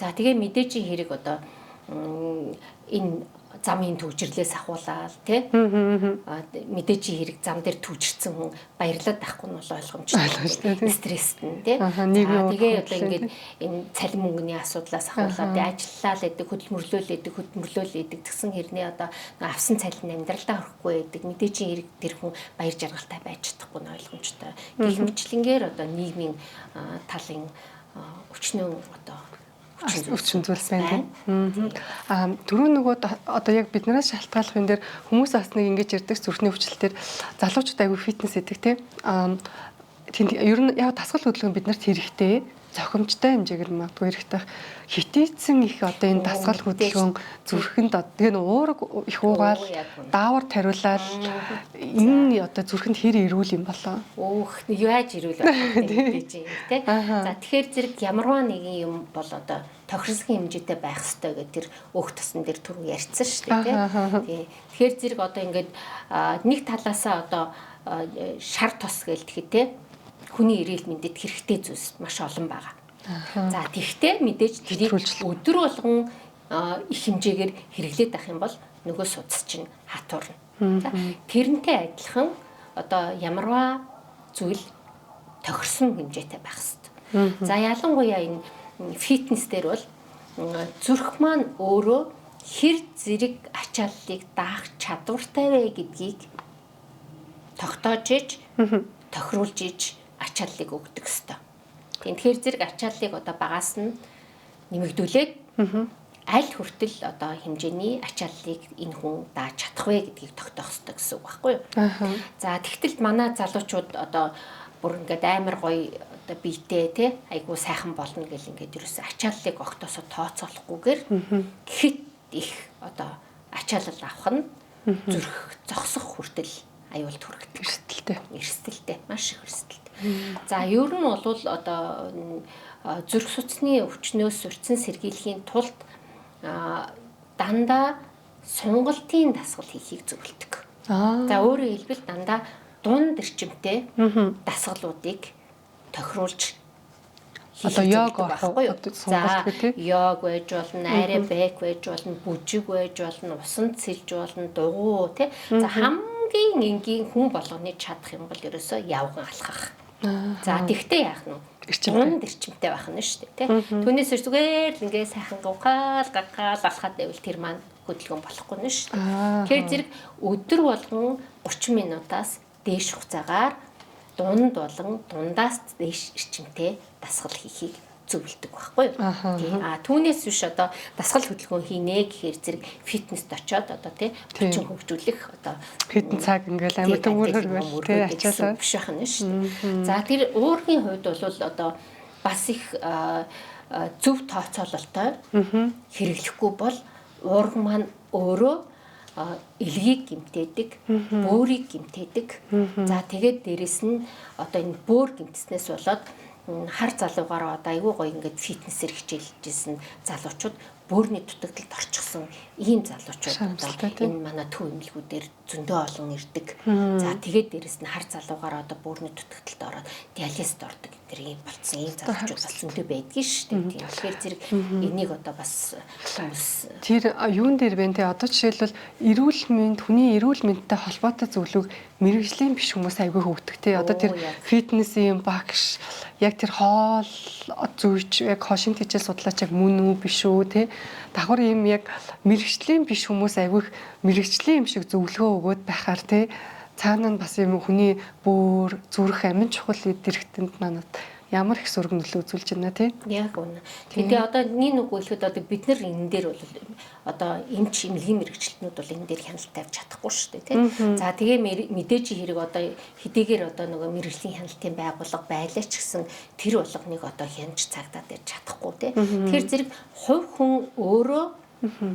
За тэгээ мэдээжийн хэрэг энэ замын төвжирлээс ахуулаад тий мэдээж хэрэг зам дээр төвжирсэн хүн баярлаад байхгүй нь бол ойлгомжтой стресстэй тий тэгээ одоо ингээд энэ цалин мөнгөний асуудлаас ахуулаад ажиллаа л гэдэг хөдөлмөрлөөл гэдэг тэгсэн хэрнээ одоо авсан цалин амьдралдаа орохгүй гэдэг мэдээж хэрэг тэр хүн баяр жаргалтай байж чадахгүй нь ойлгомжтой гэх мэтлэнгээр одоо нийгмийн талын өчнөө одоо өвчин зүйлс байна. Түрүү нөгөө одоо яг биднээс шалтгааллах юм дээр хүмүүс бас нэг ингэж ярьдаг зүрхний өвчлөлтөөр залуучууд аягүй фитнес гэдэг тийм. Тэнд ер нь яг дасгал хөдөлгөөн биднэрт хэрэгтэй, зохимжтой хэмжээгээр магадгүй хэрэгтэй. Хитээцэн их одоо энэ дасгал хөдөлгөөн зүрхэнд тэгээ уураг их уугаал, даавар тариулаад энэ одоо зүрхэнд хэр ирүүл юм болоо. Яаж ирүүл байна гэж тийм. За тэгэхээр зэрэг ямарваа нэгэн юм бол одоо тохирсон хэмжээтэй байх хэрэгтэй гэдэг тэр өөх тосон дээр түрүү ярьсан шүү дээ тийм. Тэгэхээр зэрэг одоо ингээд нэг талаасаа одоо шар тос гэлдэхэд тийм хүний эрүүл мэндэд хэрэгтэй зүйлс маш олон байгаа. За тэгвэл мэдээж тэрийг өдөр болгон их хэмжээгээр хэрэглээд авах юм бол нөгөө судас чинь хатуурна. За тэрнтэй адилхан одоо ямарваа зүйл тохирсон хэмжээтэй байх хэрэгтэй. За ялангуяа энэ фитнес дээр бол зүрх маань өөрөө хэр зэрэг ачааллыг даах чадвартай вэ гэдгийг тогтоож иж тохируулж иж ачааллыг өгдөг хэвээр. Тэгэхээр зэрэг ачааллыг одоо багаас нь нэмэгдүүлээд аль хүртэл одоо хэмжээний ачааллыг энэ хүн дааж чадах вэ гэдгийг тогтоох хэрэгтэй гэсэн үг байхгүй юу? За тэгтэл манай залуучууд одоо бүр ингээд амар гоё одоо биетэй тий айгуу сайхан болно гэл ингээд ерөөсөө ачааллыг огтосоо тооцоолохгүйгээр гэхэд их одоо ачаалал авах нь зүрх зогсох хүртэл аюул түргдэг. Эрсдэлтэй. Маш их эрсдэлтэй. За ер нь бол одоо зүрх судасны өвчнөөс урьдчилан сэргийлэхийн тулд дандаа сунгалтын дасгал хийхийг зөвлөдөг. За өөрөөр хэлбэл дандаа дунд эрчимтэй дасгалуудыг тохируулж одоо йог байхгүй юу? За йог байж болно, аэробик байж болно, бүжиг байж болно, усанд сэлж болно, дугуй тий. За хамгийн энгийн хүн болгоны чадах юм бол ерөөсөө явган алхах. За тэгтээ яах нь? Дунд эрчимтэй байх нь шүү дээ тий. Түүнээс зүгээр л ингээ сайхан гавхаал алхаад байвал тэр маань хөдөлгөөн болохгүй нь шүү дээ. Тэгэхээр зэрэг өдөр болгон 30 минутаас дээш хугацаагаар дунд болон дундаас дээш эрчимтэй дасгал хийхийг зөвлөдөг байхгүй юу? Түүнээс биш одоо дасгал хөдөлгөөн хийнэ гэхээр зэрэг фитнест очиод одоо тий хүчин хөгжүүлэх одоо хэдэн цаг ингээл амар төвөрөр байл тий ачаалаа биш байх нь шүү дээ. За тэр уургийн хувьд бол одоо бас их зөв тооцоололтой хэрэглэхгүй бол уурга маань өөрөө элгийг гимтээдэг, бөөрийг гимтээдэг. За тэгээд дээрэс нь одоо энэ бөөр гимтснээс болоод хар залуугаараа одоо айгүй гоё ингээд фитнесээр хичээлжсэн залуучууд бөөрийн дутагдалд орчихсон ийм залуучууд одоо энэ манай төв эмнэлгүүдээр зөндөө олон ирдэг. За тэгээд дээрэс нь хар залуугаараа одоо бөөрийн дутагдалд ороод диализд ордог гэх ийм болцсон ийм залуучууд бас зөндөө байдгийн шүү дээ. Тэгэхээр зэрэг энийг одоо бас тэр юун дээр вэ те одоо жишээлбэл эрүүл мэнд хүний эрүүл мэндтэй холбоотой зөвлөг мэрэгжлийн биш хүмүүс айгүй хөвгдөг те одоо тэр фитнесийн багш яг тэр хоол зүйч яг хошин хичээл судлаач яг мөн үү биш үү те давхар ийм яг мэрэгжлийн биш хүмүүс айгүй мэрэгжлийн юм шиг зөвлөгөө өгөөд байхаар те цаана нь бас юм хүний бөөр зүрх амин чухал дэрэгтэнд манад ямар их сөрөг нөлөө үзүүлж байна тий. Яг үнэ. Тэгээ одоо нэг үг хэлэхэд одоо бид нар энэ дээр бол одоо эмч эмнэлгийн мэрэгчлэтнүүд бол энэ дээр хяналт тавьж чадахгүй шүү дээ тий. За тэгээ мэдээж хэрэг одоо хэдийгээр одоо нөгөө мэрэгжлийн хяналтын байгууллага байлаа ч гэсэн тэр болгоныг одоо хянаж цагдаад ирж чадахгүй тий. Тэгэхээр зэрэг хувь хүн өөрөө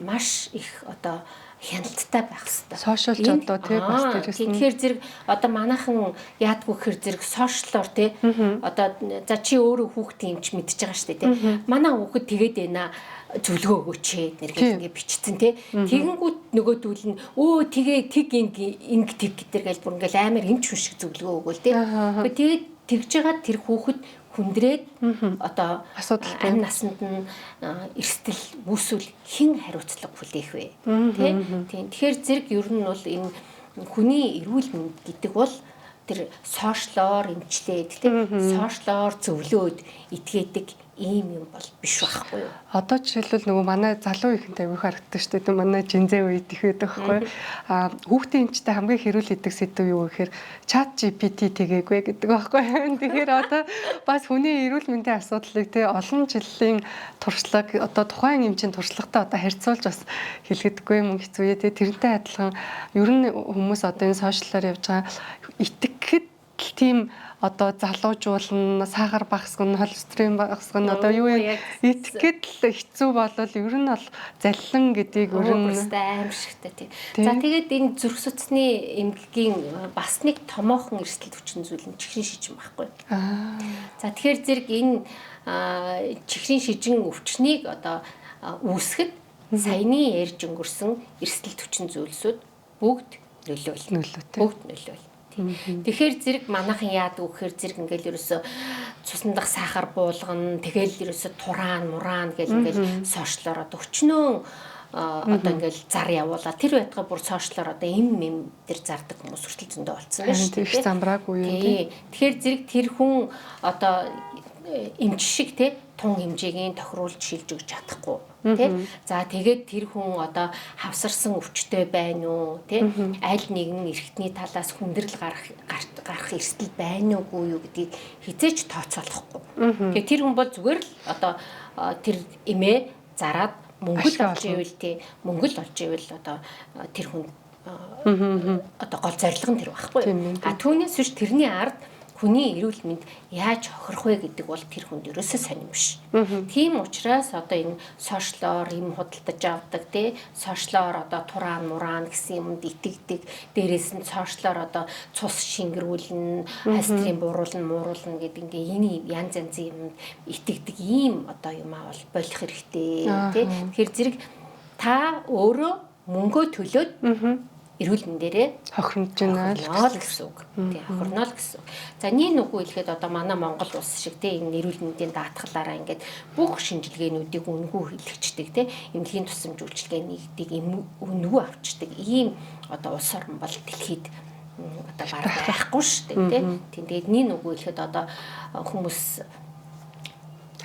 маш их одоо хяналттай байх хэрэгтэй. Сошиалч одоо тий бас дээрээс нь. Тэгэхээр зэрэг одоо манайхан яадгүй гэхээр зэрэг сошиалор тий одоо за чи өөрөө хүүхдийн юмч мэдчихэж байгаа шүү дээ тий. Манай хүүхэд тэгээд байна зөвлөгөө өгөөч нэргээ ингэ бичсэн тий. Тэгэнгүүт нөгөөдүүл нь өө тэгээ тэг инг тэг гэдэр гээл бүр ингээл амар эмч хүн шиг зөвлөгөө өгөөл тий. Тэгээд тэгж байгаа тэр хүүхэд хүндрээд одоо Асуудалтай. амь насанд нь эрсдэл үүсвэл хэн хариуцлага хүлээх вэ? Тийм. Тэгэхээр зэрэг ер нь бол энэ хүний эрүүл мэнд гэдэг бол тэр сошиалоор эмчлээд тийм сошиалоор зөвлөөд итгээдэг ийм юм бол биш байхгүй юу? Одоо жишээлбэл нөгөө манай залуу ихэнтэй аягүй харагддаг шүү дээ. Манай жинзээ үед их байдаг байхгүй. Хүүхдийн эмчтэй хамгийн хэрүүл хийдэг сэдв юу гэхээр чат GPT тэгээгүй гэдэг байхгүй. Тэгэхээр одоо бас хүний эрүүл мэндийн асуудлыг те олон жилийн туршлага одоо тухайн эмчийн туршлагатай одоо харьцуулж бас хэлгэдэггүй юм хэцүү ээ те. Тэрнтэй адилхан ер нь хүмүүс одоо энэ сошиалаар явж байгаа итгэхэд тийм одоо залуужуулна, сахар багасгах, холестерин багасгах одоо юу вэ? Итгэхэд л хэцүү болол ер нь бол заллин гэдгийг ер нь аимшигтай тийм. За тэгээд энэ зүрх судасны эмгэгийн бас нэг томоохон эрсдэл хүчин зүйл нь чихрийн шижин байхгүй. За тэгэхээр зэрэг энэ чихрийн шижин өвчнийг одоо үүсгэхэд саяны ярьж өнгөрсөн эрсдэл хүчин зүйлсүүд бүгд нөлөөлнө. Бүгд нөлөөлнө. Тэгэхээр зэрэг манайхан яадаг вэ гэхээр зэрэг ингээл ерөөсө цусндах сахар буулгана тэгэл ерөөсө тураан мураан гэл ингээл сошиалоор одоо өчнөө одоо ингээл зар явуулаа тэр байтугай бүр сошиалоор одоо эм тэр зардаг хүмүүс хүртэл зөндөө болцсон байна шүү дээ. Замбраагүй юм тий. Тэгэхээр зэрэг тэр хүн одоо эмч шиг те тун хэмжээгийн тохируулж шилж өгч чадахгүй тий. За тэгээд тэр хүн одоо хавсарсан өвчтөй байна уу тий. Аль нэгэн эргэтний талаас хүндрэл гарах эрсдэл байна уугүй юу гэдгийг хизээч тооцоолохгүй. Тэгээд тэр хүн бол зүгээр л одоо тэр эмээ зараад мөнгө олж ивэл тий. Мөнгө олж ивэл одоо тэр хүн одоо гол зорилго нь тэр байхгүй. Түүнээс биш тэрний ард хүний эрүүл мэнд яаж хохирох вэ гэдэг бол тэр хүнд ерөөсөө сонирм биш. Тийм учраас одоо энэ сошиалоор юм худалдаж авдаг тий сошиалоор одоо тураан мураан гэсэн юмд итгэдэг. Дээрээс нь сошиалоор одоо цус шингэрүүлнэ, астрин мууруулна гэдэг ингээ энэ янз янзын юмд итгэдэг ийм одоо юмаа бол болох хэрэгтэй тий. Тэгэхээр зэрэг та өөрөө мөнгөө төлөөд эрүүл мэндээрээ хохирнож байна гэсэн үг. Тий, хохирноо л гэсэн. За нэг үгүй хэлэхэд одоо манай Монгол улс шиг тий энэ эрүүл мэндийн даатгалаараа ингээд бүх шинжилгээнүүдийг үнэгүй хэлэгчдэг тий эмнэлгийн тусламж үйлчилгээ нэгдэг үнэгүй авчдаг ийм одоо улс орн бол дэлхийд одоо бараг байхгүй шүү дээ тий. Тэгээд нэг үгүй хэлэхэд одоо хүмүүс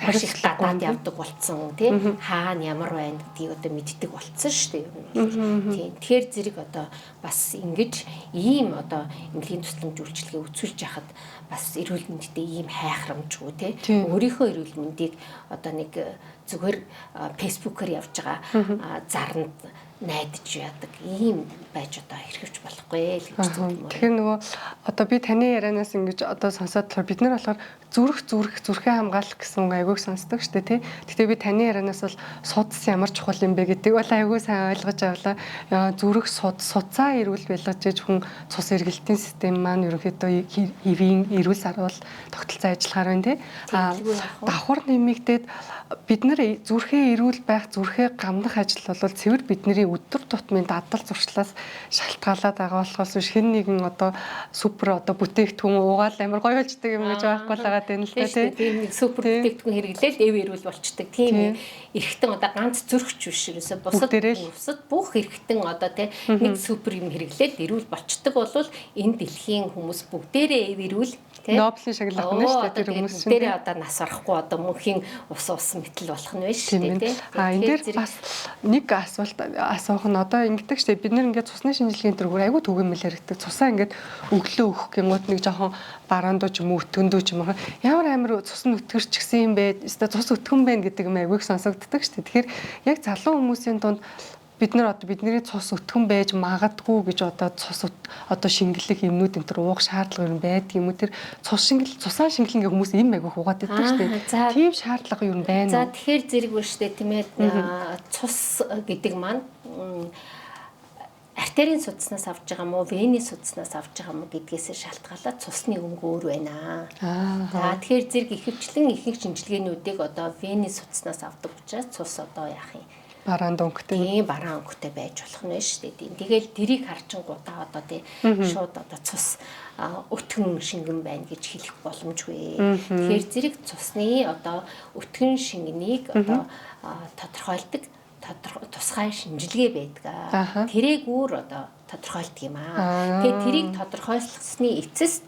харшиг гадаад явдаг болцсон тий хаана ямар байна гэдгийг одоо мэддэг болцсон шүү дээ. Тийм. Тэгэхээр зэрэг одоо бас ингэж ийм одоо эмнэлгийн тусламж үйлчилгээ үзүүлж яхад бас эрүүл мэндэд ийм хайхрамжгүй тий өөрийнхөө эрүүл мэндийг одоо нэг зүгээр фэйсбүүкээр явж байгаа заранд найдаж яадаг ийм байж одоо хэрэгж болохгүй л гэж зүгтмөр. Тэгэхээр нөгөө одоо би таны ярианаас ингэж одоо сонсоод болохоор бид нар болохоор зүрхээ хамгаалах гэсэн үг айгүйг сонсдог шүү дээ тий. Гэхдээ би таны ярианаас бол судас ямар чухал юм бэ гэдэг бол айгүй сайн ойлгож авлаа. Зүрх судсаа эрүүл байлгаж хүн цус эргэлтийн систем маань ерөнхийдөө хэвийн эрүүл сарвал тогтолцоо ажиллахаар байна тий. Давхар нэмэгдээд бид нар зүрхээ эрүүл байх, зүрхээ гамдах ажил бол цэвэр бидний өдөр тутмын дадал зуршлаас шалтгаалаад байгаа болохоос биш хэн нэгэн одоо супер одоо бүтээгдэхүүн уугаал амар гоё болчдөг юм гэж байхгүй л байгаа юм л та тийм нэг супер бүтээгдэхүүн хэрэглээл эв эрүүл болчдөг тийм эргэтэн одоо ганц зүрхч биш ерөөсө бусад бүх эргэтэн одоо тийм нэг супер юм хэрэглээл эрүүл болчдөг болвол энэ дэлхийн хүмүүс бүгдээрээ эв эрүүл Нобелийн шагнал авах нь шүү дээ тэр хүмүүс чинь. Дээрээ одоо нас орохгүй одоо мөнхийн ус мэтэл болох нь байна шүү дээ. Энэ дээр бас нэг асуулт асуух нь одоо ингэдэг шүү дээ. Бид нэр ингээд цусны шинжилгээний төрөөр айгүй түгээмэл яригдаг. Цусаа ингээд өглөө өгөх гэмүүд нэг жоохон бараандуу ч юм уу өтгөндөө ч юм уу. Ямар амар цус нь өтгөрч гисэн юм бэ? Цус өтгөн байна гэдэг юм айгүйх сонсогддог шүү дээ. Тэгэхээр яг залуу хүмүүсийн тунд бидний цус өтгөн байж магадгүй гэж одоо цус одоо шингэлэг юмнууд энэ төр уух шаардлага юу байдаг юм уу тэр цусаа шингэлэн гэх хүмүүс ийм айгүйх угаад байдаг шүү дээ. Тийм шаардлага юу байна уу? За тэгэхээр зэрэг байна шүү дээ тийм ээ. Цус гэдэг маань артерийн судаснаас авч байгаа мó, вений судаснаас авч байгаа мó гэдгээс шалтгаалаад цусны өнгө өөр байна. За тэгэхээр зэрэг ихэвчлэн ихэнх шинжилгээнүүдийг одоо вений судаснаас авдаг учраас цус одоо яах юм? Бараан дөнгөтэй. Тийм бараан өнгөтэй байж болох нь шүү дээ. Тийм. Тэгэл тэрийг харчингуудаа одоо тий шууд одоо цус өтгөн шингэн байна гэж хэлэх боломжгүй. Тэгэхээр зэрэг цусны одоо өтгөн шингэнийг одоо тодорхойлдог тусгай шинжилгээ байдаг. Тэрийг өөр одоо тодорхойлдог юм аа. Тэгээ тэрийг тодорхойлсны эцэст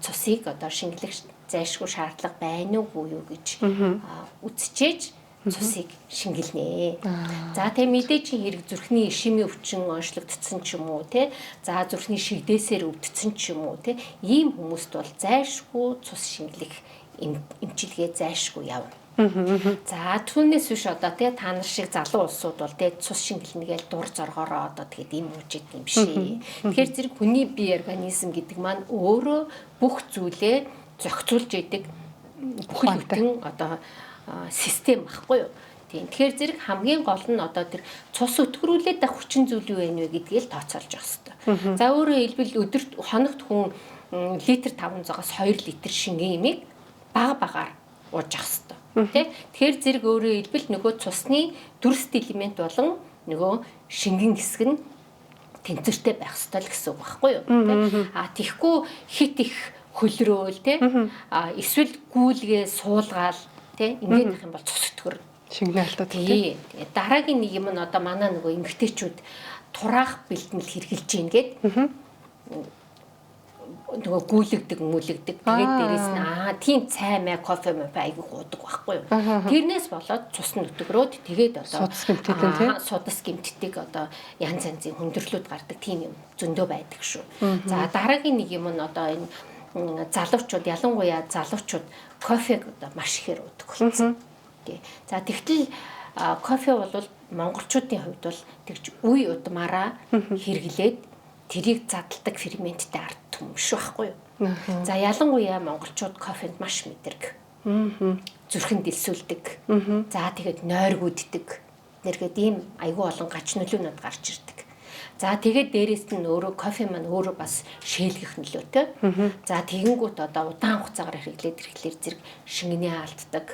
цусыг одоо шингэлэх зайлшгүй шаардлага байна уугүй юу гэж үзчихээж цусыг шингэлнэ. За тэгээ мэдээж хэрэг зүрхний ишимийн өвчин онцлогдсон ч юм уу те. За зүрхний шигдээсээр өвдсөн ч юм уу те. Ийм хүмүүст бол зайлшгүй цус шингэлэх эмчилгээ зайлшгүй явна. За түүнээс биш одоо те та нар шиг залуу улсууд бол те цус шингэлнэгээл дур зоргоороо одоо тэгээд ийм үжид юм шээ. Тэгэхээр зэрэг хүний бие организм гэдэг маань өөрөө бүх зүйлээ зохицуулж идэг бүхэл бүтэн одоо систем баггүй юу. Тийм. Тэгэхээр зэрэг хамгийн гол нь одоо тэр цус өтгөрүүлээд байх хүчин зүйл юу вэ гэдгийг тооцоолж явах хэрэгтэй. За өөрөөр хэлбэл өдөрт хоногт хүн литр 500-аас 2 литр шингэн имийг бага ууж явах хэрэгтэй. Тэ? Тэгэхээр зэрэг өөрөөр хэлбэл нөгөө цусны дүрст элемент болон нөгөө шингэн хэсэг нь тэнцвэртэй байх ёстой л гэсэн үг байхгүй юу? Тэгэхгүй хит их хөлрөөл тэ эсвэл гүйлгээ суулгаал тэ ингэж их юм бол цус өтгөр шингэнэ алдаад тий. Дараагийн нэг юм нь одоо манай нөгөө эмгтээчүүд тураах бэлтгэл хэрглэж гин гээд нөгөө гүйлэгдэг мүлэгдэг тэгээд дээрэс нь тийм цай май кофе май айгүй уудаг байхгүй юу. Тэрнээс болоод цус нь өтгөрөөд тэгээд одоо судас гэмтдэг одоо янз янзын хүндрэлүүд гардаг тийм юм зөндөө байдаг шүү. За дараагийн нэг юм нь одоо энэ залуучууд ялангуяа залуучууд кофег одоо маш ихээр уудаг болсон. Тий. За тэгтэл кофе бол монголчуудын хувьд бол тэгж үе удмаараа хэрэглээд тэрийг задалдаг ферменттэй ард түмш байхгүй юу. За ялангуяа монголчууд кофенд маш мэдэрэг. Зүрхэнд дэлсүүлдэг. За тэгээд нойргүүддэг. Нэргээд ийм айгүй олон гач нөлөөнүүд гарч ирдэг. За тэгээд дээрэс нь өөрөө кофе маань өөрөө бас шээлгэх нөлөөтэй. За тэгэнгүүт одоо удаан хугацаагаар хэрэглээд ирэхлээр зэрэг шингэнээ алддаг.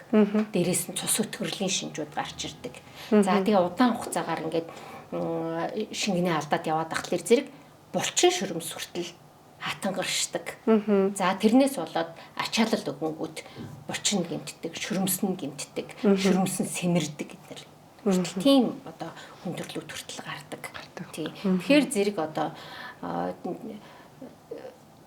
Дээрэс нь цус өтгөрлийн шинжүүд гарч ирдэг. За тэгээ удаан хугацаагаар ингээд шингэнээ алдаад яваад тахлаар зэрэг булчин шүрмс хүртэл хатангаршдаг. За тэрнээс болоод ачаалал өгөнгүүт булчин гэмтдэг, шүрмс нь гэмтдэг, шүрмс нь сэмэрдэг гэдэр. Хүртэл тийм одоо хүндрэлүүд хүртэл гардаг. Тий. Тэгэхээр зэрэг одоо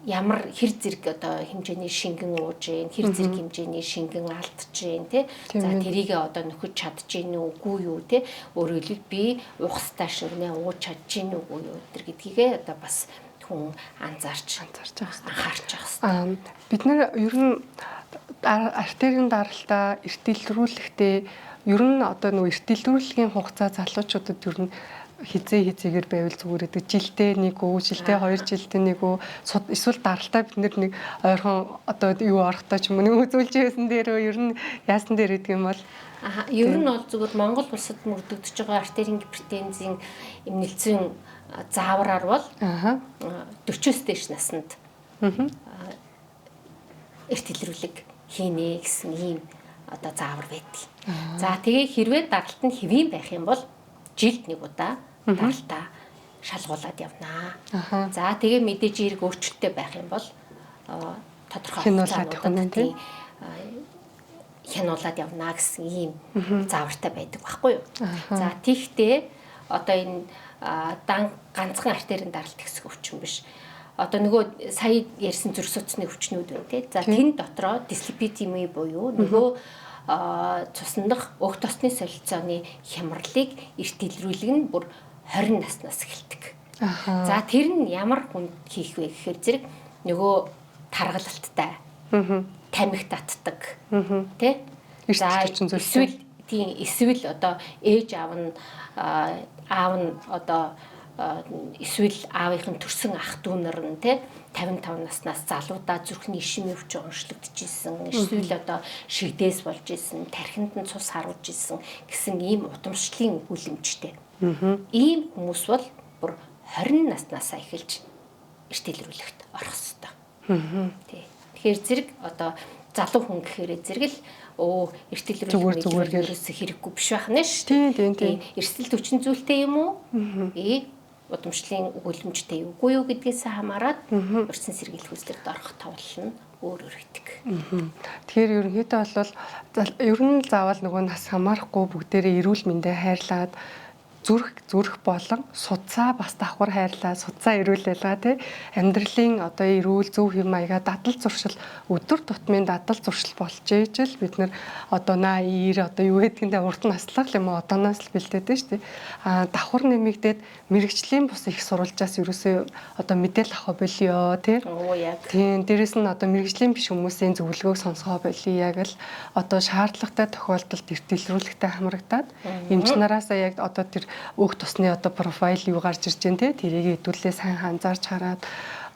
ямар хэр зэрэг одоо хэмжээний шингэн ууж гин, хэр зэрэг хэмжээний шингэн алдж гин тий. За тэрийг одоо нөхөж чадж гин үгүй юу тий. Өөрөөр хэлбэл би ухастай шингэнээ ууж чадж гин үгүй юу гэдгийг одоо бас хүн анхаарч байгаа. Бид нар ер нь артерийн даралтаа эртэлрүүлэхдээ ер нь одоо нөгөө эртэлрүүлгийн хугацаа залуучуудад ер нь хизээгээр байвал зүгээр гэдэг. Жилдээ нэг үү, жилдээ 2 жилдээ нэг үү, эсвэл даралтаа бид нэг ойрхон одоо юу орохдоо ч юм уу нэг үзүүлж байсан дээр ер нь яасан дээр гэдэг юм бол ер нь бол зүгээр Монгол улсад мөрдөгдөж байгаа артерийн гипертензийн эмнэлзэн заавраар бол 40-с дээш наснд эртэлрүүлэг хийнэ гэсэн ийм одоо заавар байдаг. За тэгээ хэрвээ даралт нь хэвийн байх юм бол жилд нэг удаа даралтаа шалгуулад явнаа. За тэгээ мэдээж хэрэг өөрчлөлттэй байх юм бол тодорхой хугацаанд хянуулаад явнаа гэсэн ийм заавартай байдаг байхгүй юу. За тиймээ одоо энэ ганцхан артерийн даралт гэсэн өвчин биш. Одоо нөгөө сая ярьсан зүрх судасны өвчнүүд байна тий. За тэн дотроо дислипидеми буюу нөгөө цуснах өг тосны солилцооны хямралыг эртэлрүүлэг нь бүр 20 наснаас эхэлдэг. За тэр нь ямар хүнд хийх вэ гэхээр зэрэг нөгөө таргалалттай тамхи татдаг тий. За эсвэл одоо ээж аав нь одоо эсвэл аавынхын төрсөн ах дүү нар нь тий 55 наснаас залуудаа зүрхний ишимийн өвчин онцлогдчихсэн эсвэл одоо шигдээс болж исэн тархинд нь цус харуулж исэн гэсэн ийм удамшлын үлэмжтэй. Ийм хүмүүс бол бүр 20 наснаас эхэлж эртэлрүүлэгт орох ёстой. Тий. Тэгэхээр зэрэг одоо залуу хүн гэхээр зэрэг л эрсдэл рүү ерөөсөө хэрэггүй биш байна шүү дээ. Эрсдэл хүчин зүйлтэй юм уу? Удамшлын өгүүлэмжтэй үгүй юу гэдгээс хамаарат урьдчилан сэргийлэх үйлдэлд орох товлол нь өөр байдаг. Тэгэхээр ерөнхийдөө бол ер нь заавал нөгөө нас хамаарахгүй бүгдээрээ эрүүл мэндэ хайрлаад зүрх болон судсаа бас давхар хайрлаа, судсаа эрүүлэлгаа тий амьдралын одоо эрүүл зөв хэм маяга дадал зуршил өдөр тутмын дадал зуршил болж ижил бид нар одоо наа одоо юу гэдгийг урт наслах юм уу одооноос л бэлдээд шүү дээ. Давхар нэмэгдээд мэрэгжлийн бус их сурвалжаас ерөөсөө одоо мэдээлэл авах болио тий. Тийм дээрэс нь одоо мэрэгжлийн биш хүмүүсийн зөвлөгөөг сонсгоо болио яг л одоо шаардлагатай тохиолдолд илрүүлэхтэй хамрагдаад эмч нараасаа яг одоо тэр өөх тусны одоо профайл юу гарч ирж байна те тэрийг хэдүүлээ сайн анзаарч хараад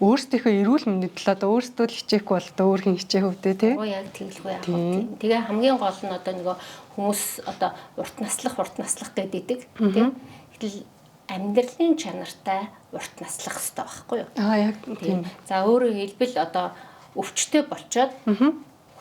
өөрсдийнхөө эрүүл мэндийн төлөө одоо өөрсдөө л хичээхгүй бол одоо өөр хин хичээх өвдөө те. Яг тэгэлгүй яах вэ? Тэгээ хамгийн гол нь одоо нөгөө хүмүүс одоо урт наслах гэдэг те. Гэтэл амьдралын чанартай урт наслах хэрэгтэй байхгүй юу? Яг тийм. За өөрөөр хэлбэл одоо өвчтөй болчоод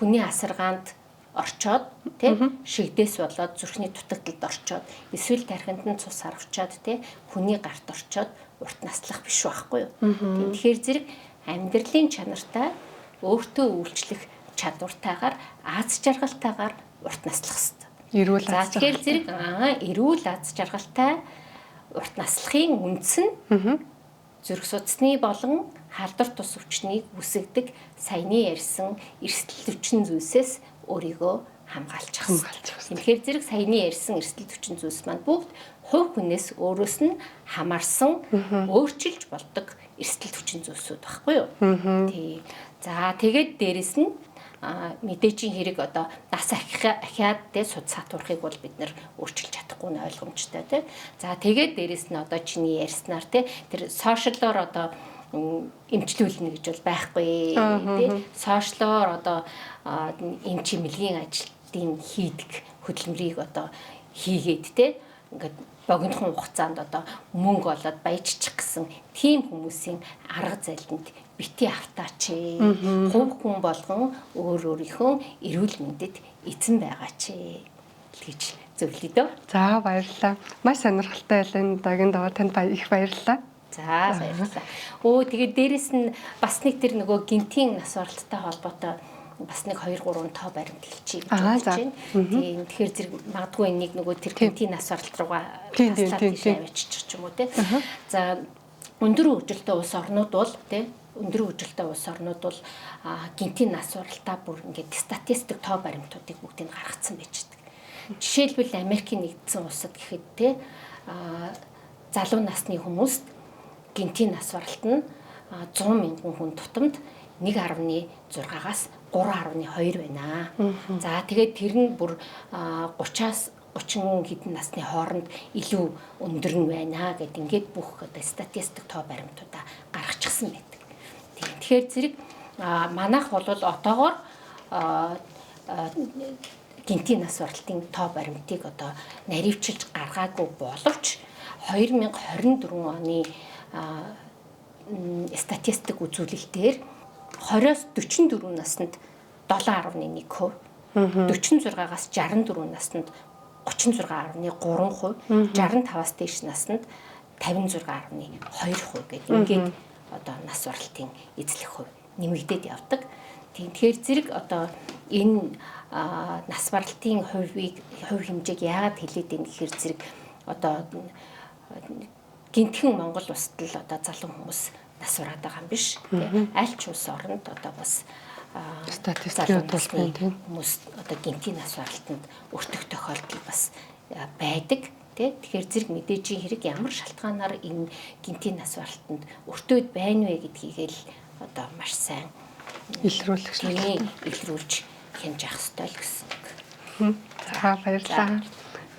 хүний асаргаанд орчоод тий шигдээс болоод зүрхний дутагдалд орчоод эсвэл тархинд нь цус харвчаад тий хүний гарт орчоод урт наслах биш байхгүй юу. Тэгэхээр зэрэг амьдралын чанартай өөртөө үйлчлэх чадвартайгаар аз жаргалтайгаар урт наслах хэрэгтэй. Эрүүл аз жаргалтай. Тэгэхээр зэрэг эрүүл аз жаргалтай урт наслахын үндэс нь зүрх судасны болон халдвар тус өвчнийг үүсгдэг саяны ярьсан эрсдэл хүчин зүйлсээс өөрийгөө хамгаалж байгаа. Тэгэхээр зэрэг саяны ярьсан эрсдэл хүчин зүйлс маань бүгд хувь хүнээс өөрөөс нь хамаарсан өөрчилж болдог эрсдэл хүчин зүйлсүүд баггүй юу? Тий. За тэгээд дээрэс нь мэдээжийн хэрэг одоо нас ахиад тэ судас хатуурхыг бол бид нэр өөрчилж чадахгүй нь ойлгомжтой тий. За тэгээд дээрэс нь одоо чиний ярьснаар тий тэр сошиалоор одоо эмчлүүлнэ гэж бол байхгүй тий. Сошиалоор одоо эмч эмнэлгийн ажилтны хийдэг хөдөлмөрийг одоо хийгээд тий ингээд богинохон хугацаанд одоо мөнгө олоод баяжчих гэсэн тийм хүмүүсийн арга зайланд бити автаач. Хувь хүн болгон өөрийнхөө эрүүл мэндэд эзэн байгаач гэж зөвлөе дөө. За баярлалаа. Маш сонирхолтой байлаа. Дараагийн даваа танд их баярлалаа. За баярлалаа. Тэгээд дээрэс нь бас нэг тэр нөгөө гинтийн нас баралттай холбоотой бас нэг 2-3 тоо баримт хэлчихье гэж бодож байна. Тийм тэгэхээр зэрэг магадгүй энийг нөгөө тэр гинтийн нас баралт руугаа таслаад авчиж ч юм уу те. За өндөр хөгжилтэй улс орнууд бол те өндөр хөгжилтэй улс орнууд бол гинтийн нас баралтаа бүр ингээд статистик тоо баримтуудыг бүгдийг гаргацсан байж байгаа. Жишээлбэл Америкийн нэгдсэн улсад гэхэд те залуу насны хүмүүст гинтийн нас баралт нь 100 мянган хүн тутамд 1.6-аас 3.2 байна. За тэгээд тэр нь бүр 30-аас 30 хэдэн насны хооронд илүү өндөр нь байна гэд ингээд бүх одоо статистик тоо баримтуудаа гаргачихсан байдаг. Тэгэхээр зэрэг манайх бол отоогоор гинтийн нас баралтын тоо баримтыг одоо наривчилж гаргаагүй боловч 2024 оны статистик үзүүлэлтээр 20-оос 44 наснд 7.1%, 46-аас 64 наснд 36.3%, 65-аас дээш наснд 56.2% гэдэг ингээд одоо нас баралтын эзлэх хувь нэмэгдээд явдаг. Тэгэхээр зэрэг одоо энэ нас баралтын хувь хэмжээг яагаад хэлээд байна гэхээр зэрэг одоо гинтхэн Монгол улсад л одоо залуу хүмүүс нас бараад байгаа юм биш. Аль ч улс оронд одоо бас статистикууд бол тийм хүмүүс одоо гинтийн нас баралтанд өртөх тохиолдол бас байдаг. Тэгэхээр зэрэг мэдээжийн хэрэг ямар шалтгаанаар энэ гинтийн нас баралтанд өртөөд байна вэ гэдгийг л одоо маш сайн илрүүлэх шаардлага илрүүлж хянж явах ёстой л гэсэн. За баярлалаа.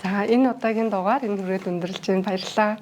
За энэ удаагийн дугаар энэ хүрээд өндөрлж байна. Баярлалаа.